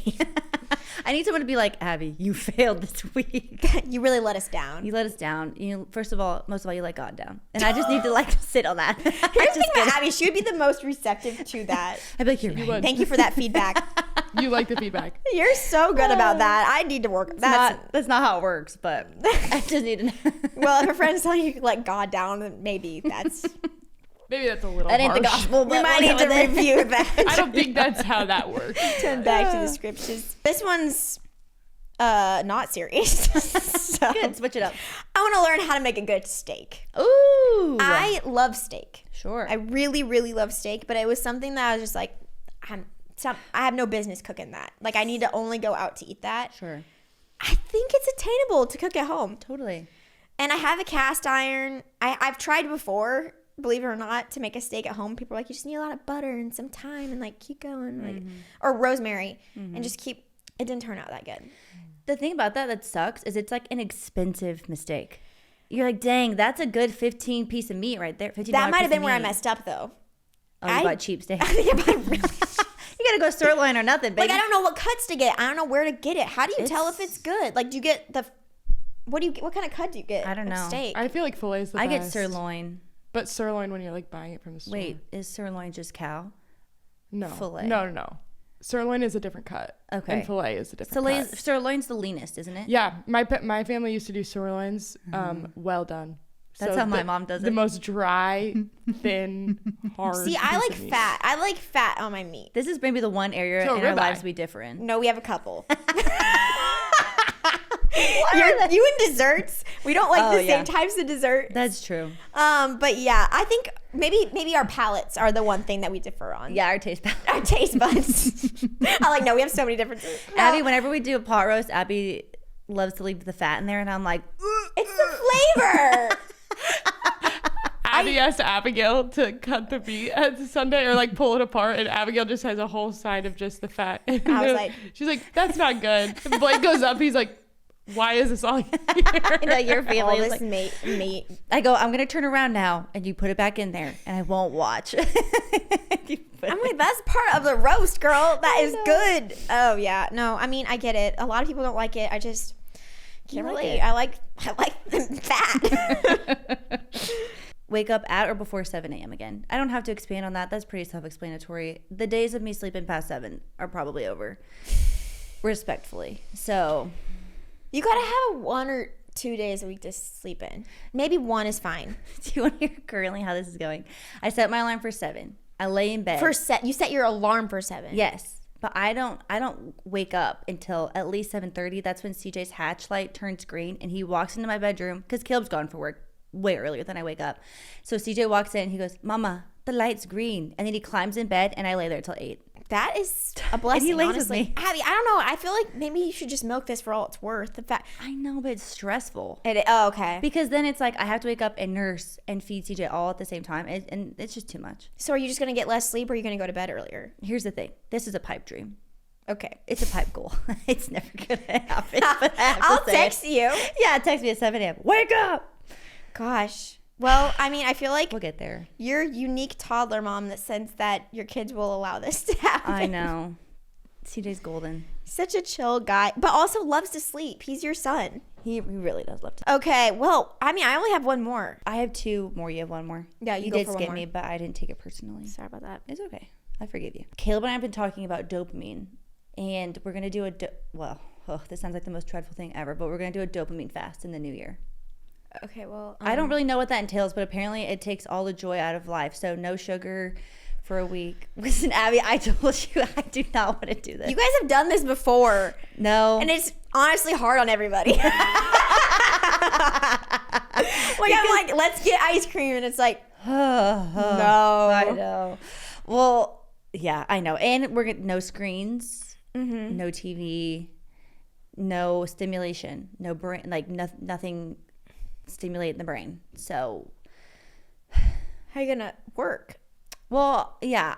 I need someone to be like, Abby, you failed this week. You really let us down. You let us down. You first of all, most of all, you let God down. And I just need to like sit on that. Here's the thing about Abby. She would be the most receptive to that. I'd be like, you're right. Thank you for that feedback. You like the feedback. You're so good about that. I need to work. That's not how it works, but I just need to know. Well, if a friend's telling you to let God down, then maybe that's... Maybe that's a little That ain't the harsh. gospel, We but might we'll need to go with it. review that. I don't think that's how that works. Turn back to the scriptures. This one's not serious. So, Good, switch it up. I want to learn how to make a good steak. Ooh. I love steak. Sure. I really, really love steak, but it was something that I was just like, I have no business cooking that. Like, I need to only go out to eat that. Sure. I think it's attainable to cook at home. Totally. And I have a cast iron. I've tried before, believe it or not, to make a steak at home. People are like, you just need a lot of butter and some time and like keep going, like, or rosemary, and just keep. It didn't turn out that good. The thing about that sucks is it's like an expensive mistake. You're like, dang, that's a good 15 piece of meat right there. $15 That might have piece been of where I meat. messed up though. Oh, you bought cheap steak. I think I bought really. You gotta go sirloin or nothing, baby. Like, I don't know what cuts to get. I don't know where to get it. How do you tell if it's good? Like, do you get the? What kind of cut do you get? I don't of know. Steak. I feel like filet is the I best. get sirloin. But sirloin when you're like buying it from the store. Wait, is sirloin just cow? No. Filet. No. Sirloin is a different cut. Okay. And filet is a different cut. Sirloin's the leanest, isn't it? Yeah, my family used to do sirloins. Well done. That's how my mom does The it. most dry, thin, hard. See, I piece like of meat. fat. I like fat on my meat. This is maybe the one area So in our ribeye. lives we differ in. No, we have a couple. You and desserts. We don't like Oh, the yeah. same types of dessert. That's true. But yeah, I think maybe our palates are the one thing that we differ on. Yeah, our taste palette. Our taste buds. I like, no, we have so many differences. No, Abby, whenever we do a pot roast, Abby loves to leave the fat in there, and I'm like, it's the flavor. Abby asked Abigail to cut the meat at Sunday or like pull it apart, and Abigail just has a whole side of just the fat. And I was like- she's like, that's not good. And Blake goes up, he's like, why is this all here? you know, your All family is this like, meat. I go, I'm gonna turn around now, and you put it back in there, and I won't watch. I'm like, that's part of the roast, girl. That is good. Oh yeah. No, I mean, I get it. A lot of people don't like it. I just can't like relate. it. I like fat. Wake up at or before 7 a.m. again. I don't have to expand on that. That's pretty self-explanatory. The days of me sleeping past 7 are probably over, respectfully. So You gotta have 1 or 2 days a week to sleep in. Maybe 1 is fine. do you want to hear currently how this is going? I set my alarm for 7. I lay in bed. You set your alarm for 7. Yes, but I don't wake up until at least 7:30. That's when CJ's hatch light turns green and he walks into my bedroom because Caleb's gone for work way earlier than I wake up. So CJ walks in, he goes, "Mama, the light's green," and then he climbs in bed and I lay there till 8. That is a blessing. he lays with honestly. me. Abby, I don't know. I feel like maybe you should just milk this for all it's worth. The fact. I know, but it's stressful. Oh, okay. Because then it's like I have to wake up and nurse and feed CJ all at the same time, and it's just too much. So are you just gonna get less sleep, or are you gonna go to bed earlier? Here's the thing: this is a pipe dream. Okay. It's a pipe goal. It's never gonna happen. But I have to I'll say text it. you. Yeah, text me at 7 a.m. Wake up. Gosh. Well, I mean, I feel like We'll get there. you're a unique toddler mom that sense that your kids will allow this to happen. I know. CJ's golden. Such a chill guy, but also loves to sleep. He's your son. He really does love to. Okay. Well, I mean, I only have 1 more. I have 2 more. You have 1 more. Yeah, you you go did for one skip more. me, but I didn't take it personally. Sorry about that. It's okay. I forgive you. Caleb and I have been talking about dopamine and we're going to do this sounds like the most dreadful thing ever, but we're going to do a dopamine fast in the new year. Okay, well, I don't really know what that entails, but apparently it takes all the joy out of life. So no sugar for a week. Listen, Abby, I told you I do not want to do this. You guys have done this before. No. And it's honestly hard on everybody. I'm like, let's get ice cream. And it's like, no. I know. Well, yeah, I know. And we're no screens, no TV, no stimulation, no brain, like nothing stimulating the brain. So how are you going to work? Well, yeah.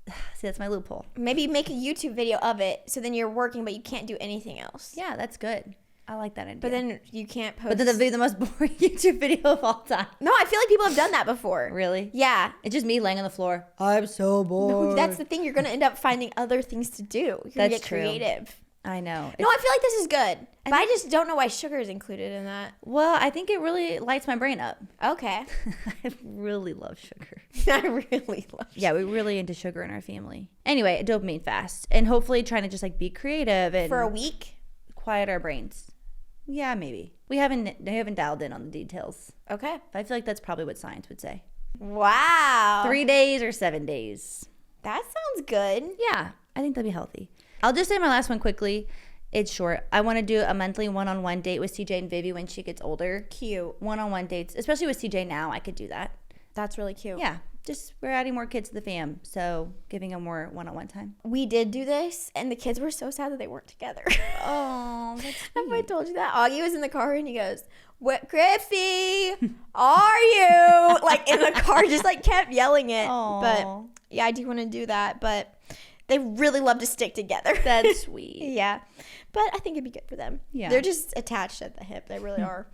See, that's my loophole. Maybe make a YouTube video of it so then you're working, but you can't do anything else. Yeah, that's good. I like that idea. But then you can't post. But then it'll be the most boring YouTube video of all time. No, I feel like people have done that before. Really? Yeah. It's just me laying on the floor. I'm so bored. No, that's the thing. You're going to end up finding other things to do. You're going to get true. creative. I know. No, I feel like this is good. But I just don't know why sugar is included in that. Well, I think it really lights my brain up. Okay. I really love sugar. I really love sugar. Yeah, we're really into sugar in our family. Anyway, a dopamine fast. And hopefully trying to just like be creative and for a week? Quiet our brains. Yeah, maybe. We haven't dialed in on the details. Okay. But I feel like that's probably what science would say. Wow. 3 days or 7 days. That sounds good. Yeah, I think that'd be healthy. I'll just say my last one quickly. It's short. I want to do a monthly one-on-one date with CJ and Vivi when she gets older. Cute. One-on-one dates, especially with CJ now. I could do that. That's really cute. Yeah, just we're adding more kids to the fam, so giving them more one-on-one time. We did do this, and the kids were so sad that they weren't together. Oh, that's Have I told you that? Augie was in the car, and he goes, "What, Griffey? Are you?" Like in the car, just like kept yelling it. Aw. But yeah, I do want to do that, but they really love to stick together. That's sweet. Yeah, but I think it'd be good for them. Yeah. They're just attached at the hip. They really are.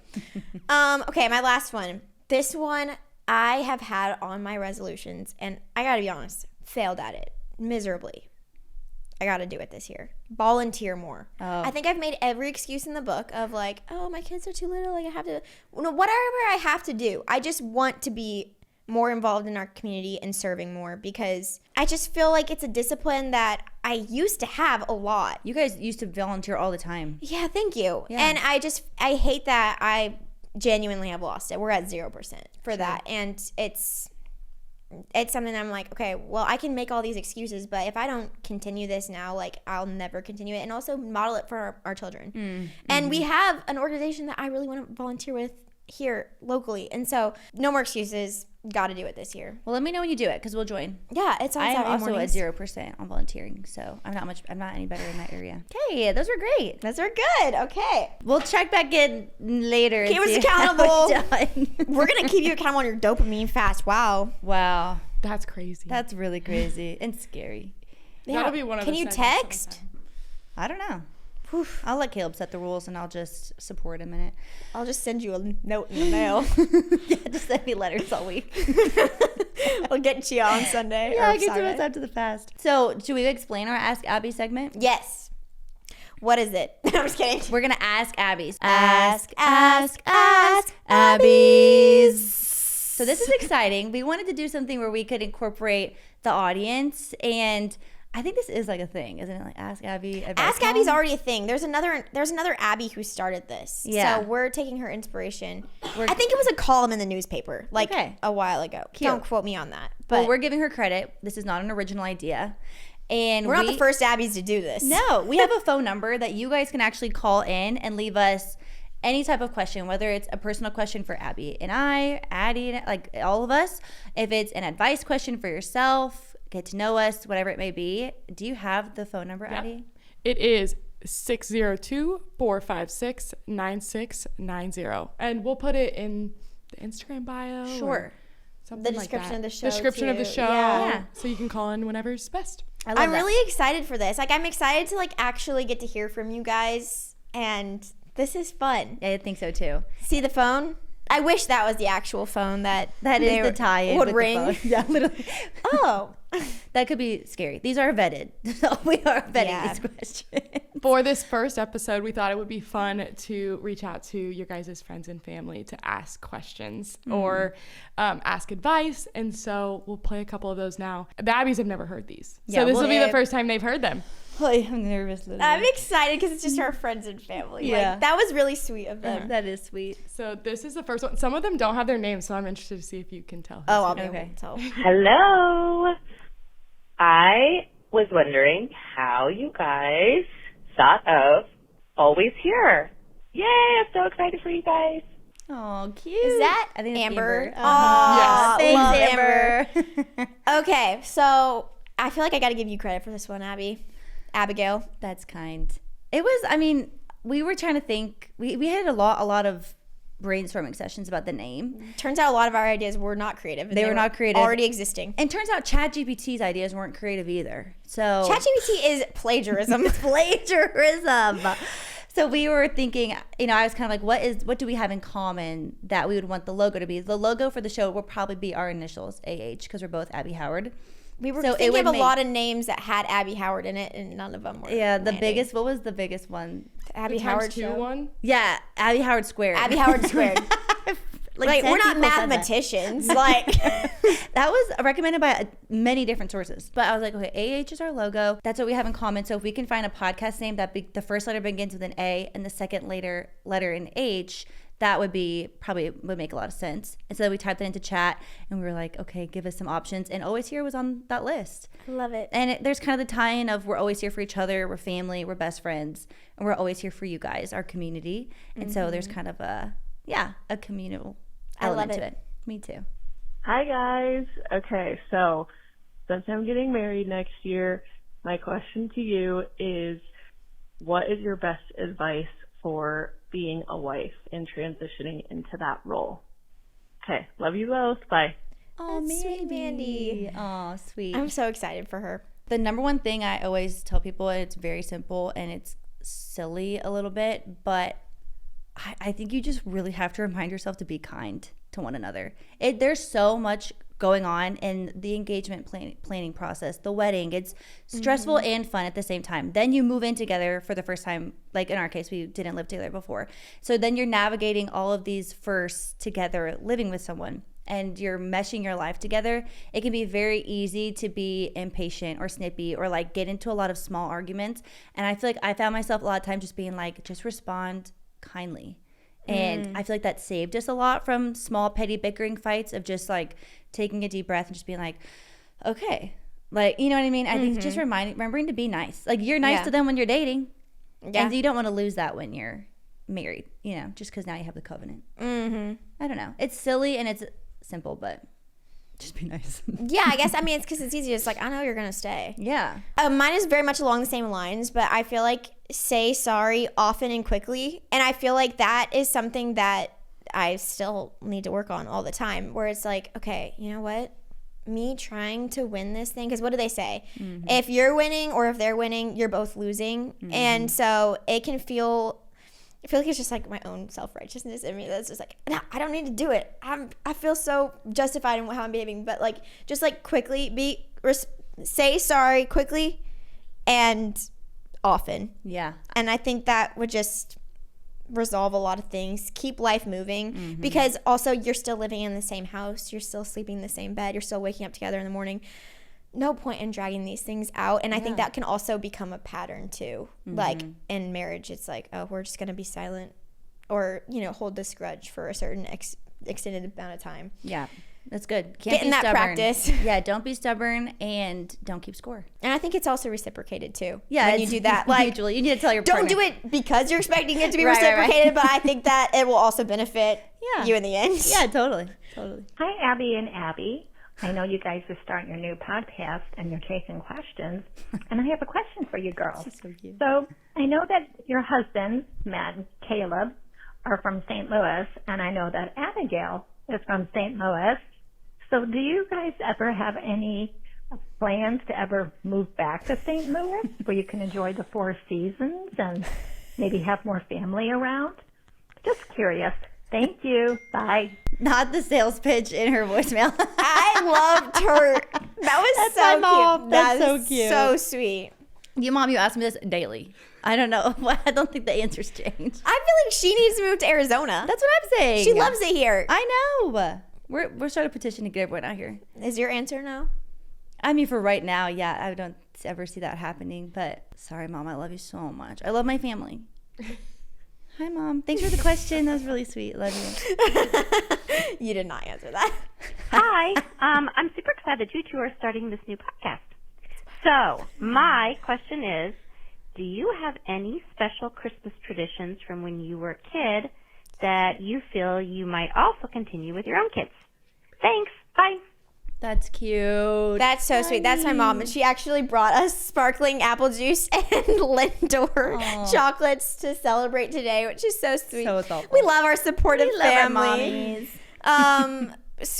Okay, my last one. This one I have had on my resolutions, and I gotta be honest, failed at it miserably. I gotta do it this year. Volunteer more. Oh. I think I've made every excuse in the book of like, oh, my kids are too little. Like I have to, whatever I have to do. I just want to be more involved in our community and serving more because I just feel like it's a discipline that I used to have a lot. You guys used to volunteer all the time. Yeah, thank you. Yeah. And I hate that I genuinely have lost it. We're at 0% for that. And it's something I'm like, okay, well, I can make all these excuses, but if I don't continue this now, like I'll never continue it, and also model it for our children. And we have an organization that I really want to volunteer with here locally. And so no more excuses. Got to do it this year. Well, let me know when you do it because we'll join. Yeah, it's on I am Saturday also mornings. at 0% on volunteering, so I'm not any better in that area. Okay, those were great. Those are good. Okay. We'll check back in later. Keep and us see how accountable. we've done. We're going to keep you accountable on your dopamine fast. Wow. Wow, That's crazy. that's really crazy and scary. That'll be one of Can the you segments text? sometime. I don't know. I'll let Caleb set the rules and I'll just support him in it. I'll just send you a note in the mail. Yeah, just send me letters all week. We'll get you on Sunday. Yeah, or I can do Saturday. it after the fast. So, should we explain our Ask Abby segment? Yes. What is it? I'm just kidding. We're gonna ask Abby's. Ask Abby's. So this is exciting. We wanted to do something where we could incorporate the audience, and I think this is like a thing, isn't it? Like Ask Abby. Ask Abby's already a thing. There's another Abby who started this. Yeah. So we're taking her inspiration. I think it was a column in the newspaper like a while ago. Cute. Don't quote me on that. But Well, we're giving her credit. This is not an original idea. And we're not the first Abbies to do this. No, we have a phone number that you guys can actually call in and leave us any type of question, whether it's a personal question for Abby and I, Addie, like all of us. If it's an advice question for yourself, get to know us, whatever it may be. Do you have the phone number, Addie? It is 602-456-9690. And we'll put it in the Instagram bio. Sure. Something The like description that. of the show, Description of the too. show. Yeah. So you can call in whenever's best. I love I'm that. really excited for this. Like I'm excited to like actually get to hear from you guys, and this is fun. Yeah, I think so too. See the phone? I wish that was the actual phone that That they is the tie-in would with ring. the phone. Yeah, literally. Oh. That could be scary. These are vetted. So we are vetting Yeah. these questions. For this first episode, we thought it would be fun to reach out to your guys' friends and family to ask questions or ask advice. And so we'll play a couple of those now. The Abbies have never heard these. Yeah, So this well, will be the first time they've heard them. I'm nervous. Literally. I'm excited because it's just our friends and family. Yeah. Like, that was really sweet of them. That is sweet. So this is the first one. Some of them don't have their names, so I'm interested to see if you can tell. Oh, I'll be Okay. able to tell. Hello. I was wondering how you guys thought of Always Here. Yay, I'm so excited for you guys. Oh, cute. Is that I think it's Amber? Aw, Yes. Love Thanks, Amber. Okay, so I feel like I got to give you credit for this one, Abigail. That's kind. It was, I mean, we were trying to think. We had a lot of brainstorming sessions about the name. Turns out a lot of our ideas were not creative. And They were not creative. Already existing. And turns out ChatGPT's ideas weren't creative either. So ChatGPT is plagiarism. plagiarism. So we were thinking, I was kind of like, what do we have in common that we would want the logo to be? The logo for the show will probably be our initials, AH, because we're both Abby Howard. We were So it thinking would of a make- lot of names that had Abby Howard in it, and none of them were. Yeah, the landing. biggest, what was the biggest one? Abby The Howard times two show. one. Yeah, Abby Howard Squared. Abby Howard squared. Like 10 we're not people said that. mathematicians. Like That was recommended by many different sources. But I was like, okay, AH is our logo. That's what we have in common. So if we can find a podcast name that the first letter begins with an A and the second letter in H, that would make a lot of sense. And so we typed it into chat and we were like, okay, give us some options. And Always Here was on that list. love it. And there's kind of the tie-in of we're always here for each other, we're family, we're best friends, and we're always here for you guys, our community. And so there's kind of a communal element to it. Me too. Hi, guys. Okay, so since I'm getting married next year, my question to you is, what is your best advice for being a wife and transitioning into that role? Okay, love you both. Bye. Oh, That's sweet, Mandy. Oh, sweet. I'm so excited for her. The number one thing I always tell people, and it's very simple and it's silly a little bit, but I think you just really have to remind yourself to be kind to one another. There's so much going on in the engagement planning process, the wedding. It's stressful and fun at the same time. Then you move in together for the first time. Like in our case, we didn't live together before. So then you're navigating all of these firsts together, living with someone, and you're meshing your life together. It can be very easy to be impatient or snippy or like get into a lot of small arguments. And I feel like I found myself a lot of times just being like, just respond kindly. And I feel like that saved us a lot from small petty bickering fights of just like taking a deep breath and just being like, okay, like, you know what I mean? I think it's just remembering to be nice. Like you're nice to them when you're dating, and you don't want to lose that when you're married, just because now you have the covenant. I don't know. It's silly and it's simple, but just be nice. Yeah, I guess. I mean, it's because it's easy. It's like, I know you're going to stay. Yeah. Mine is very much along the same lines, but I feel like say sorry often and quickly. And I feel like that is something that I still need to work on all the time, where it's like, okay, you know what? Me trying to win this thing, because what do they say? If you're winning or if they're winning, you're both losing. And so it can feel... I feel like it's just like my own self-righteousness in me that's just like, no, I don't need to do it. I feel so justified in how I'm behaving, but like just like quickly say sorry quickly and often. Yeah. And I think that would just resolve a lot of things, keep life moving, because also you're still living in the same house, you're still sleeping in the same bed, you're still waking up together in the morning. No point in dragging these things out. And I think that can also become a pattern too. Like in marriage, it's like, oh, we're just going to be silent or, hold this grudge for a certain extended amount of time. Yeah. That's good. Get in that practice. Yeah, don't be stubborn and don't keep score. And I think it's also reciprocated too. Yeah, when you do that, like, mutually. You need to tell your don't partner. do it because you're expecting it to be Right, right, reciprocated, right. but I think that it will also benefit you in the end. Yeah, totally. Hi, Abby and Abby. I know you guys are starting your new podcast and you're taking questions, and I have a question for you girls. So I know that your husbands, Matt and Caleb, are from St. Louis, and I know that Abigail is from St. Louis. So do you guys ever have any plans to ever move back to St. Louis where you can enjoy the Four Seasons and maybe have more family around? Just curious. Thank you. Bye. Not the sales pitch in her voicemail. I loved her. That was That's so my cute. mom. That's so is cute. So sweet. You ask me this daily. I don't know. I don't think the answers change. I feel like she needs to move to Arizona. That's what I'm saying. She loves it here. I know. We're starting a petition to get everyone out here. Is your answer no? I mean, for right now, yeah. I don't ever see that happening. But sorry, Mom, I love you so much. I love my family. Hi, Mom. Thanks for the question. That was really sweet. Love you. You did not answer that. Hi. I'm super excited you two are starting this new podcast. So my question is, do you have any special Christmas traditions from when you were a kid that you feel you might also continue with your own kids? Thanks. Bye. That's cute. That's so sweet. That's my mom. And she actually brought us sparkling apple juice and Lindor chocolates to celebrate today, which is so sweet. So thoughtful. We love our supportive family.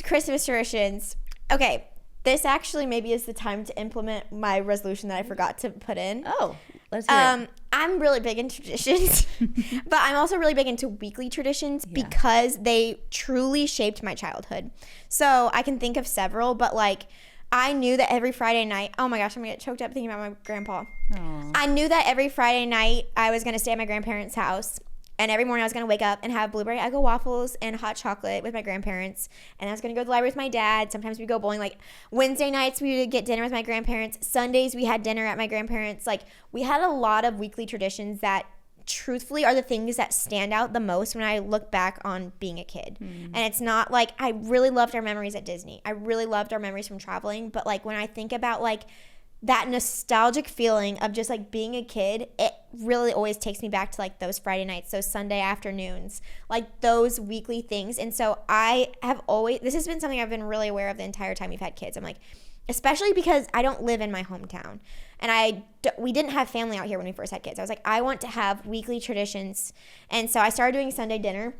Christmas traditions. Okay, this actually maybe is the time to implement my resolution that I forgot to put in. Oh, let's hear it. I'm really big in traditions, but I'm also really big into weekly traditions because they truly shaped my childhood. So I can think of several, but like I knew that every Friday night, oh my gosh, I'm gonna get choked up thinking about my grandpa. Aww. I knew that every Friday night I was gonna stay at my grandparents' house. And every morning I was going to wake up and have blueberry Eggo waffles and hot chocolate with my grandparents. And I was going to go to the library with my dad. Sometimes we'd go bowling. Like Wednesday nights we would get dinner with my grandparents. Sundays we had dinner at my grandparents. Like we had a lot of weekly traditions that truthfully are the things that stand out the most when I look back on being a kid. And it's not like I really loved our memories at Disney. I really loved our memories from traveling. But like when I think about like that nostalgic feeling of just like being a kid, it really always takes me back to like those Friday nights, those Sunday afternoons, like those weekly things. And so I have always, this has been something I've been really aware of the entire time we've had kids. I'm like, especially because I don't live in my hometown and we didn't have family out here when we first had kids. I was like, I want to have weekly traditions. And so I started doing Sunday dinner,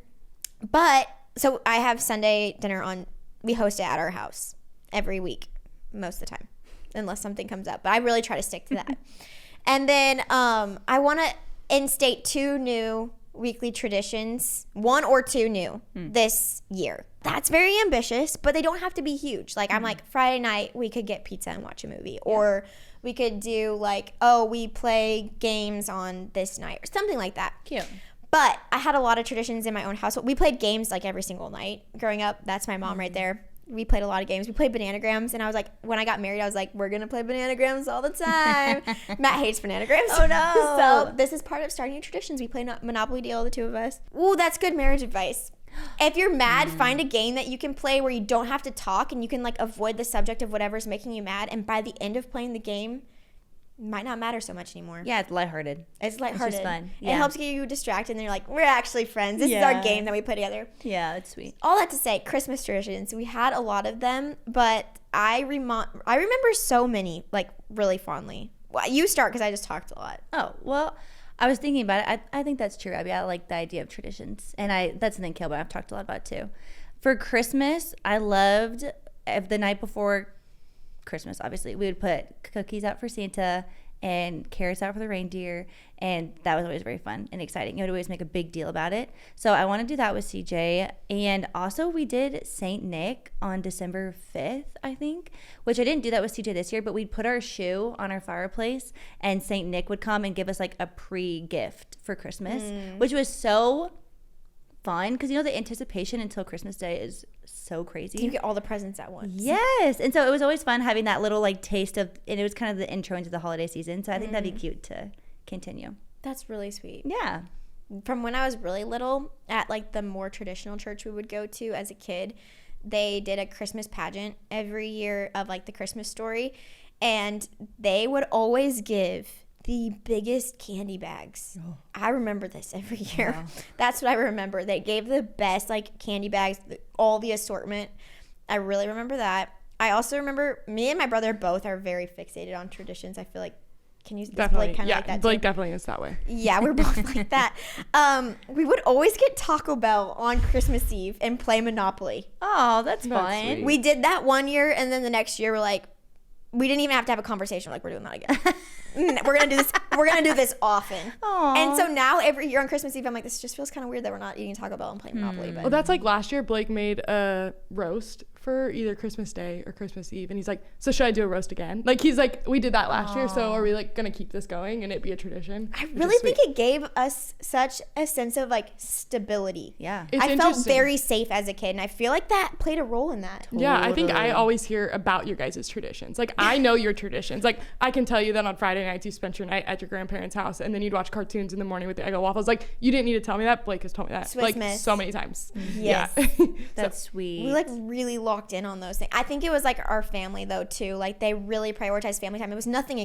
so I have Sunday dinner we host it at our house every week, most of the time, unless something comes up, but I really try to stick to that. And then I want to instate 2 new weekly traditions, 1 or 2 new this year. That's very ambitious, but they don't have to be huge. Like I'm like, Friday night we could get pizza and watch a movie, or we could do like, we play games on this night or something like that. Cute. But I had a lot of traditions in my own household. We played games like every single night growing up. That's my mom right there. We played a lot of games. We played Bananagrams, and I was like, when I got married, I was like, we're going to play Bananagrams all the time. Matt hates Bananagrams. Oh, no. So this is part of starting new traditions. We play Monopoly Deal, the 2 of us. Ooh, that's good marriage advice. If you're mad, find a game that you can play where you don't have to talk, and you can like avoid the subject of whatever's making you mad. And by the end of playing the game, it might not matter so much anymore. Yeah, it's lighthearted. It's lighthearted. It's just fun. It helps get you distracted, and you're like, we're actually friends. This is our game that we put together. Yeah, it's sweet. All that to say, Christmas traditions. We had a lot of them, but I remember so many, like, really fondly. Well, you start because I just talked a lot. Oh, well, I was thinking about it. I think that's true, Abby. I like the idea of traditions. And that's something Caleb and I've talked a lot about, too. For Christmas, I loved the night before Christmas, obviously, we would put cookies out for Santa and carrots out for the reindeer, and that was always very fun and exciting. You would always make a big deal about it. So I want to do that with CJ. And also we did Saint Nick on December 5th, I think, which I didn't do that with CJ this year, but we'd put our shoe on our fireplace and Saint Nick would come and give us like a pre-gift for Christmas, which was so fun because, you know, the anticipation until Christmas Day is so crazy. You get all the presents at once. Yes. And so it was always fun having that little like taste of, and it was kind of the intro into the holiday season. So I think that'd be cute to continue. That's really sweet. Yeah. From when I was really little, at like the more traditional church we would go to as a kid, they did a Christmas pageant every year of like the Christmas story, and they would always give the biggest candy bags. I remember this every year. Wow. That's what I remember. They gave the best like candy bags, all the assortment. I really remember that. I also remember me and my brother both are very fixated on traditions. I feel like, can you definitely kind of like that too? Blake definitely is that way. Yeah, we're both like that. We would always get Taco Bell on Christmas Eve and play Monopoly. Oh, that's fun. Sweet. We did that one year, and then the next year we're like, we didn't even have to have a conversation. We're like, we're doing that again. We're gonna do this. We're gonna do this often. Aww. And so now every year on Christmas Eve, I'm like, this just feels kind of weird that we're not eating Taco Bell and playing Monopoly. But Well, that's like last year Blake made a roast for either Christmas Day or Christmas Eve, and he's like, so should I do a roast again? Like, he's like, we did that last year, so are we like gonna keep this going and it be a tradition? I really think it gave us such a sense of like stability. Yeah. I felt very safe as a kid, and I feel like that played a role in that. Yeah, I think I always hear about your guys' traditions. Like, I know your traditions. Like, I can tell you that on Friday nights you spent your night at your grandparents' house, and then you'd watch cartoons in the morning with the Eggo waffles. Like, you didn't need to tell me that. Blake has told me that Swiss like Miss. so many times. Yes. Yeah. That's sweet. We like really locked in on those things. I think it was like our family though too. Like they really prioritized family time. It was nothing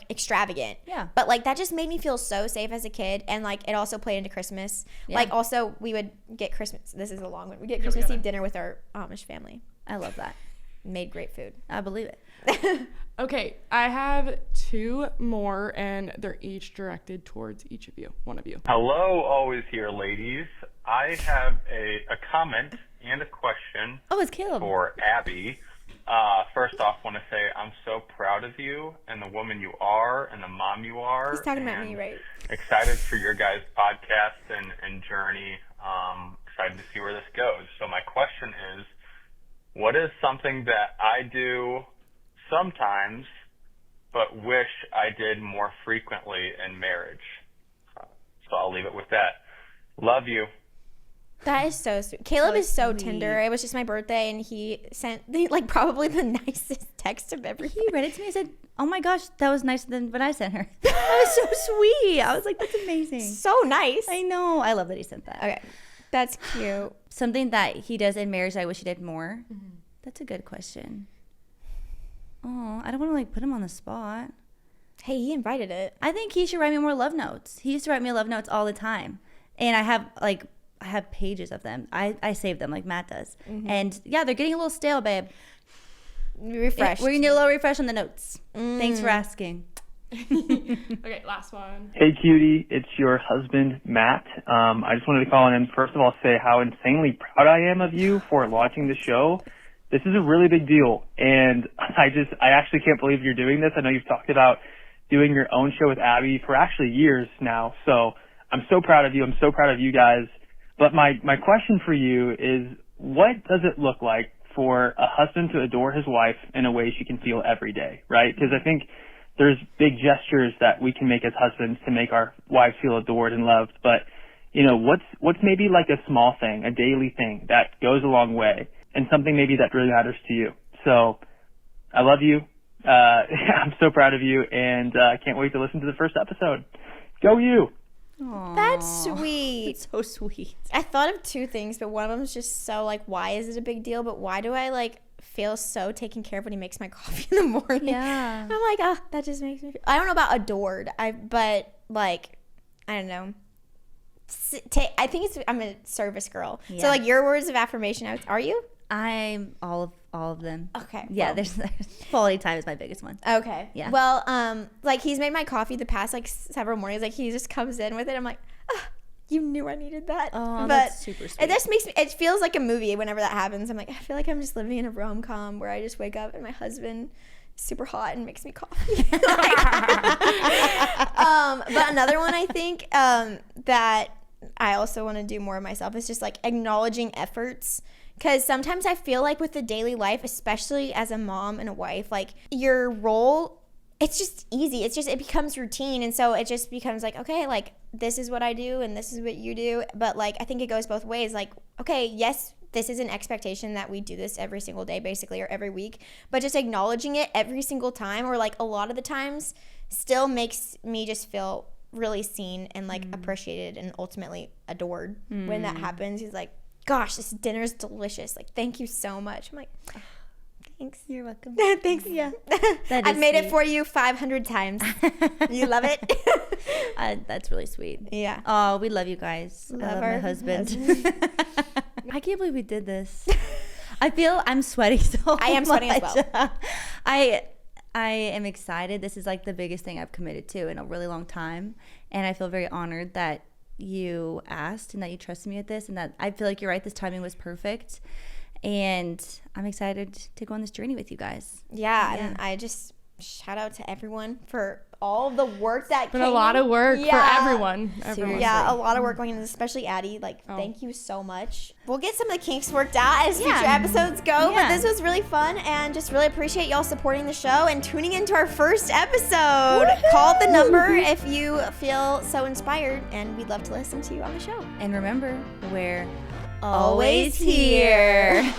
extravagant. Yeah. But like that just made me feel so safe as a kid, and like it also played into Christmas. Yeah. Like also we would get Christmas. This is a long one. We get Christmas Eve dinner with our Amish family. I love that. Made great food. I believe it. Okay, I have 2 more, and they're each directed towards each of you, one of you. Hello, always here, ladies. I have a comment and a question Oh, it's Caleb. for Abby. First off, want to say I'm so proud of you and the woman you are and the mom you are. He's talking about and me, right? Excited for your guys' podcast and journey. Excited to see where this goes. So my question is, what is something that I do sometimes but wish I did more frequently in marriage? So I'll leave it with that. Love you. That is so sweet. Caleb is so sweet. tender. It was just my birthday, and he sent like probably the nicest text of everything. He read it to me and said, oh my gosh, that was nicer than what I sent her. That was so sweet. I was like, that's amazing. So nice. I know. I love that he sent that. Okay, that's cute. Something that he does in marriage I wish he did more. That's a good question. Oh, I don't want to like put him on the spot. Hey, he invited it. I think he should write me more love notes. He used to write me love notes all the time. And I have pages of them. I save them like Matt does. And yeah, they're getting a little stale, babe. Refreshed. We're gonna do a little refresh on the notes. Thanks for asking. Okay, last one. Hey, cutie. It's your husband, Matt. I just wanted to call in and first of all say how insanely proud I am of you for launching the show. This is a really big deal, and I actually can't believe you're doing this. I know you've talked about doing your own show with Abby for actually years now, so I'm so proud of you. I'm so proud of you guys. But my question for you is, what does it look like for a husband to adore his wife in a way she can feel every day, right? Because I think there's big gestures that we can make as husbands to make our wives feel adored and loved. But, you know, what's maybe like a small thing, a daily thing that goes a long way, and something maybe that really matters to you. So I love you. I'm so proud of you, and I can't wait to listen to the first episode. Go you. Aww. That's sweet. It's so sweet. I thought of 2 things, but one of them is just so like, why is it a big deal? But why do I like feel so taken care of when he makes my coffee in the morning? Yeah. I'm like, oh, that just makes me feel. I don't know about adored. But like, I don't know. I think I'm a service girl. Yeah. So like your words of affirmation, are you? I'm all of them. Okay. Yeah, well. there's quality time is my biggest one. Okay. Yeah. Well, like he's made my coffee the past like several mornings. Like he just comes in with it. I'm like, oh, you knew I needed that. Oh, but that's super sweet. it just makes me. It feels like a movie whenever that happens. I'm like, I feel like I'm just living in a rom-com where I just wake up and my husband is super hot and makes me coffee. But another one I think that I also want to do more of myself is just like acknowledging efforts. Because sometimes I feel like with the daily life, especially as a mom and a wife, like your role, it's just easy. It becomes routine. And so it just becomes like, okay, like this is what I do and this is what you do. But like, I think it goes both ways. Like, okay, yes, this is an expectation that we do this every single day basically, or every week. But just acknowledging it every single time, or like a lot of the times, still makes me just feel really seen and like appreciated and ultimately adored when that happens. He's like, gosh, this dinner's delicious. Like, thank you so much. I'm like, oh, thanks. You're welcome. Thanks. Yeah. I've made it for you 500 times. You love it? That's really sweet. Yeah. Oh, we love you guys. I love our my husband. I can't believe we did this. I'm sweating so much. I am sweating as well. I am excited. This is like the biggest thing I've committed to in a really long time. And I feel very honored that you asked and that you trusted me with this, and that I feel like you're right, this timing was perfect, and I'm excited to go on this journey with you guys. Yeah. And shout out to everyone for all the work that It's been a lot of work for everyone. Yeah, a lot of work going into this, especially Addie. Like, thank you so much. We'll get some of the kinks worked out as future episodes go, but this was really fun, and just really appreciate y'all supporting the show and tuning into our first episode. Call the number if you feel so inspired, and we'd love to listen to you on the show. And remember, we're always here.